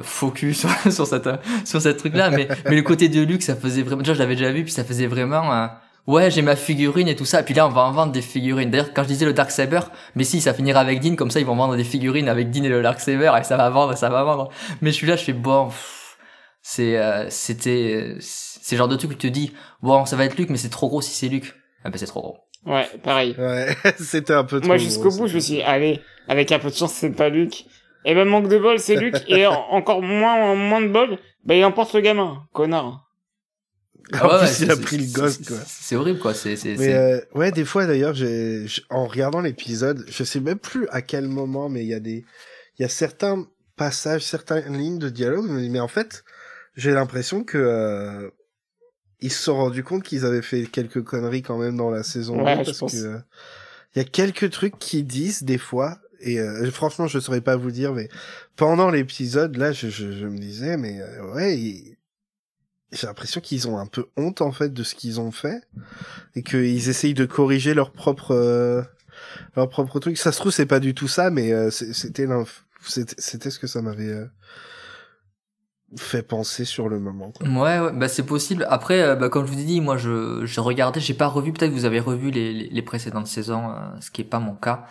focus sur cette truc là, mais le côté de Luke, ça faisait vraiment, déjà je l'avais déjà vu, puis ça faisait vraiment ouais, j'ai ma figurine et tout ça. Et puis là, on va en vendre des figurines. D'ailleurs, quand je disais le Darksaber, mais si, ça finira avec Dean, comme ça, ils vont vendre des figurines avec Dean et le Darksaber, et ça va vendre. Mais je suis là, je fais bon, c'est le genre de truc où tu te dis, bon, ça va être Luke, mais c'est trop gros si c'est Luke. Ah ben, c'est trop gros. Ouais, pareil. Ouais, c'était un peu trop Moi, jusqu'au bout, je me suis dit, allez, avec un peu de chance, c'est pas Luke. Et ben, manque de bol, c'est Luke. Et encore moins de bol, bah, il emporte le gamin. Connard. En plus, il a pris le gosse, quoi. C'est horrible, quoi. Mais ouais, des fois, d'ailleurs, en regardant l'épisode, je sais même plus à quel moment, mais il y a certains passages, certaines lignes de dialogue, mais en fait, j'ai l'impression que ils se sont rendus compte qu'ils avaient fait quelques conneries quand même dans la saison 2, parce que il y a quelques trucs qu'ils disent des fois, et franchement, je saurais pas vous dire, mais pendant l'épisode, là, je me disais, mais ouais, j'ai l'impression qu'ils ont un peu honte en fait de ce qu'ils ont fait et qu'ils essayent de corriger leur propre truc. Ça se trouve c'est pas du tout ça, mais c'était ce que ça m'avait fait penser sur le moment, quoi. Ouais, bah c'est possible. Après, comme je vous ai dit, moi je regardais, j'ai pas revu. Peut-être que vous avez revu les précédentes saisons, ce qui est pas mon cas.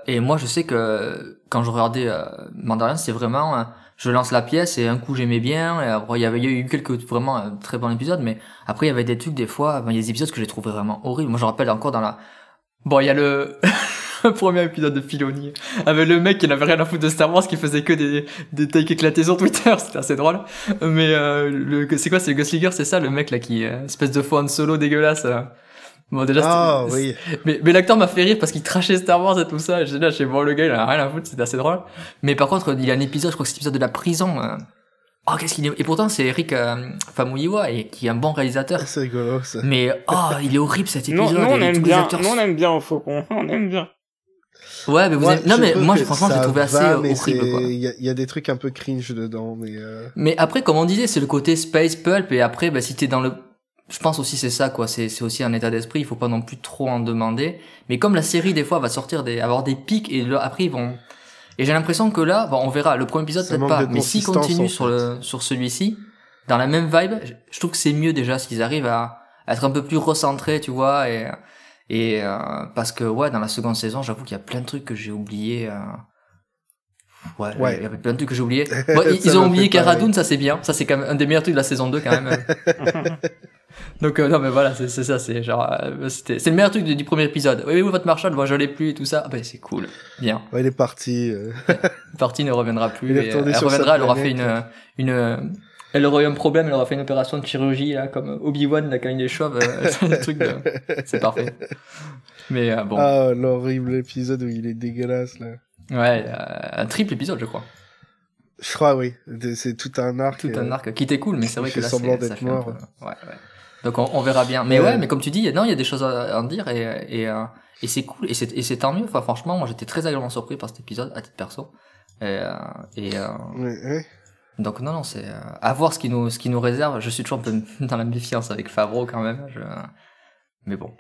Et moi je sais que quand je regardais Mandalorian, c'est vraiment je lance la pièce et un coup j'aimais bien, et après il y a eu quelques vraiment très bons épisodes, mais après il y avait des trucs des fois, il y a des épisodes que j'ai trouvé vraiment horribles. Moi je rappelle encore il y a le premier épisode de Filoni avec le mec qui n'avait rien à foutre de Star Wars, qui faisait que des takes éclatés sur Twitter, c'était assez drôle. Mais c'est quoi, c'est le Gunslinger, c'est ça, le mec là qui espèce de faux Han Solo dégueulasse. Bon déjà oui. Mais l'acteur m'a fait rire parce qu'il trashait Star Wars et tout ça, et j'étais là, bon, le gars il a rien à foutre, c'était assez drôle. Mais par contre il y a un épisode, je crois que c'est l'épisode de la prison, qu'est-ce qu'il est, et pourtant c'est Eric Famuyiwa, et qui est un bon réalisateur. C'est rigolo ça. Mais il est horrible cet épisode. Non, on aime bien, on aime bien au Faucon, on aime bien. Ouais, mais non, mais moi franchement j'ai trouvé assez horrible, quoi. Il y a des trucs un peu cringe dedans, mais après, comme on disait, c'est le côté space pulp, et après si t'es dans le, je pense aussi c'est ça, quoi, c'est aussi un état d'esprit, il faut pas non plus trop en demander. Mais comme la série des fois va avoir des pics, et après ils vont, et j'ai l'impression que là, on verra le premier épisode peut-être pas, mais s'ils continuent sur celui-ci dans la même vibe, je trouve que c'est mieux déjà s'ils arrivent à être un peu plus recentrés, tu vois, et parce que dans la seconde saison, j'avoue qu'il y a plein de trucs que j'ai oubliés. Ouais, il y avait plein de trucs que j'ai oubliés. Bon, ils ont oublié Cara Dune, ça c'est bien. Ça c'est quand même un des meilleurs trucs de la saison 2 quand même. Donc non mais voilà, c'est ça, c'est genre c'est le meilleur truc du premier épisode. Oui, votre Marshall, moi je l'ai plus et tout ça. C'est cool. Bien. Ouais, il est parti. Parti, ne reviendra plus. Elle reviendra, elle aura fait elle aurait eu un problème, elle aura fait une opération de chirurgie là, comme Obi-Wan là quand il est chauve, c'est parfait. Mais bon. Ah, l'horrible épisode où il est dégueulasse là. Ouais, un triple épisode, je crois. Je crois, oui. C'est tout un arc. Un arc qui était cool, mais c'est vrai que là, semblant d'être mort. Ouais. Donc on verra bien. Mais mais comme tu dis, non, il y a des choses à en dire, et c'est cool, et c'est tant mieux. Enfin, franchement, moi j'étais très agréablement surpris par cet épisode, à titre perso. Ouais. Donc non, c'est à voir ce qui nous réserve. Je suis toujours un peu dans la méfiance avec Favreau quand même. Mais bon,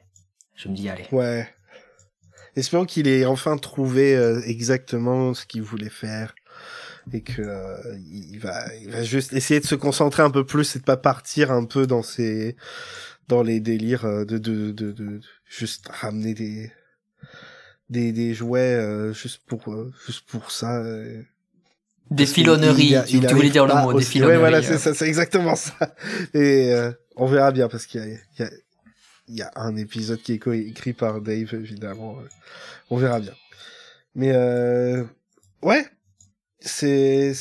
je me dis allez. Ouais. Espérons qu'il ait enfin trouvé exactement ce qu'il voulait faire, et que il va juste essayer de se concentrer un peu plus et de pas partir un peu dans les délires de juste ramener des jouets juste pour ça. Des filonneries, tu voulais dire le mot, des filonneries. Ouais, voilà, c'est ça, c'est exactement ça. Et on verra bien, parce qu'il y a un épisode qui est écrit par Dave, évidemment. On verra bien. Mais ouais, c'est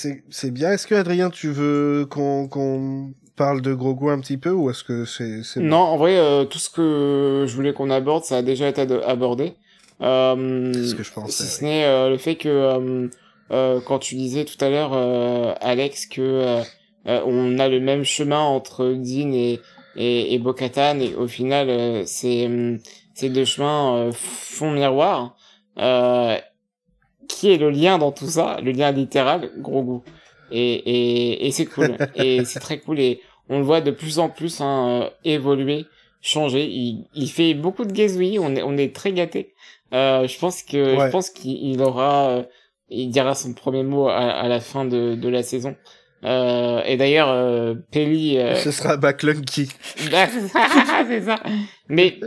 bien. Est-ce que Adrien, tu veux qu'on parle de Grogu un petit peu, ou est-ce que c'est Non, en vrai, tout ce que je voulais qu'on aborde, ça a déjà été abordé. C'est ce que je pensais. Si ce n'est le fait que quand tu disais tout à l'heure, Alex, que on a le même chemin entre Dean et Bo-Katan, et au final ces deux chemins font miroir. qui est le lien dans tout ça, le lien littéral, Grogu. Et c'est cool. Et c'est très cool. Et on le voit de plus en plus évoluer, changer. Il fait beaucoup de gazouillis. On est très gâtés. Je pense qu'il aura, il dira son premier mot à la fin de la saison. Et d'ailleurs, Peli, ce sera Backlunky. c'est ça. Mais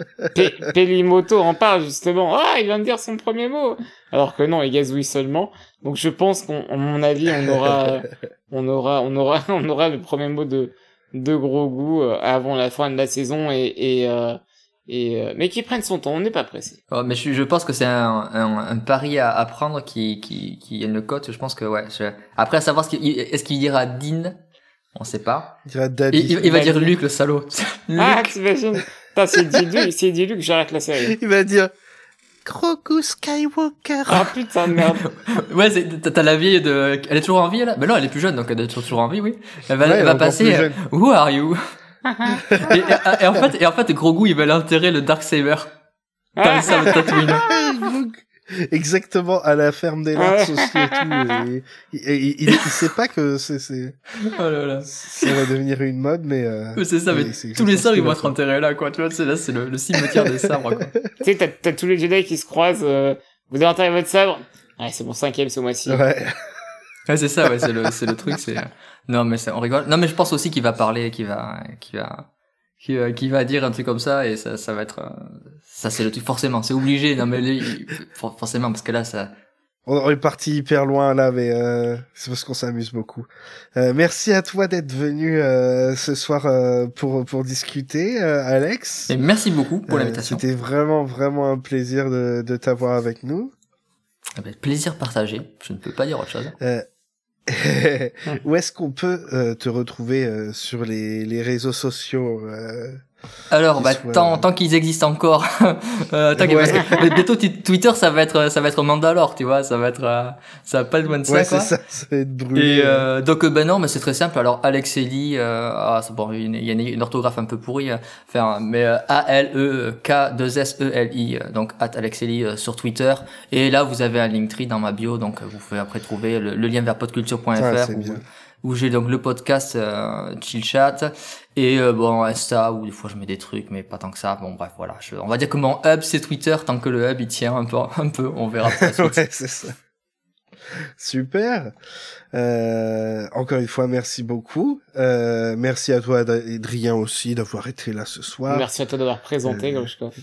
Pelimoto en parle justement. Ah, il vient de dire son premier mot. Alors que non, il gazouille seulement. Donc je pense à mon avis, on aura le premier mot de Grogu avant la fin de la saison mais qu'il prenne son temps. On n'est pas pressé. Oh, mais je pense que c'est un pari à prendre qui a une cote. Je pense que ouais. Après, à savoir est-ce qu'il dira Dean, on sait pas. Il dira Daddy. Il va dire Luke, le salaud. Luke. Ah, t'imagines? S'il dit Luke, j'arrête la série. Il va dire Grogu Skywalker. Ah putain de merde. Ouais, t'as la vieille elle est toujours en vie, là? Ben non, elle est plus jeune, donc elle est toujours en vie, oui. Elle va passer, Who are you? et en fait, Grogu, il va l'enterrer le Darksaber. Dans le sable Tatooine. Exactement, à la ferme des Lards aussi et tout. Il sait pas que c'est oh là là. Ça va devenir une mode, mais c'est ça, mais tous les sabres, ils vont être enterrés là, quoi. Tu vois, là, c'est le cimetière des sabres, quoi. Tu sais, t'as tous les Jedi qui se croisent, vous avez enterré votre sabre? Ouais, c'est mon 5e ce mois-ci. Ouais. Ouais, c'est ça, ouais, c'est le truc, non, mais on rigole. Non, mais je pense aussi qu'il va parler, qu'il va dire un truc comme ça, et ça va être, ça c'est le truc, forcément, c'est obligé, non, mais forcément, parce que là, ça... On est parti hyper loin, là, mais c'est parce qu'on s'amuse beaucoup. Merci à toi d'être venu ce soir pour discuter, Alex. Et merci beaucoup pour l'invitation. C'était vraiment, vraiment un plaisir de t'avoir avec nous. Plaisir partagé, je ne peux pas dire autre chose. Où est-ce qu'on peut te retrouver sur les réseaux sociaux Alors, tant qu'ils existent encore, parce que bientôt Twitter, ça va être Mandalore, tu vois, ça va pas loin de ça, ouais, quoi. c'est ça va être brûlé. Et donc non, mais c'est très simple. Alors Alexeli, bon, il y a une orthographe un peu pourrie, mais ALEK2SELI, donc @Alexeli sur Twitter. Et là, vous avez un Linktree dans ma bio, donc vous pouvez après trouver le lien vers podculture.fr. Où j'ai donc le podcast Chill Chat et bon Insta où des fois je mets des trucs mais pas tant que ça. Bon bref voilà, on va dire que mon hub c'est Twitter, tant que le hub il tient un peu on verra pour la suite. Ouais, c'est ça. Super. Encore une fois merci beaucoup. Merci à toi Adrien aussi d'avoir été là ce soir. Merci à toi d'avoir présenté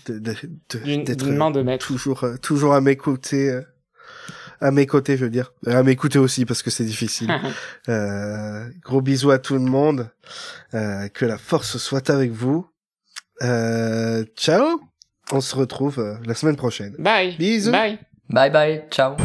d'être d'une main de maître. toujours à mes côtés. À mes côtés, je veux dire. À m'écouter aussi, parce que c'est difficile. Gros bisous à tout le monde. Que la force soit avec vous. Ciao. On se retrouve la semaine prochaine. Bye. Bisous. Bye. Bye bye. Ciao.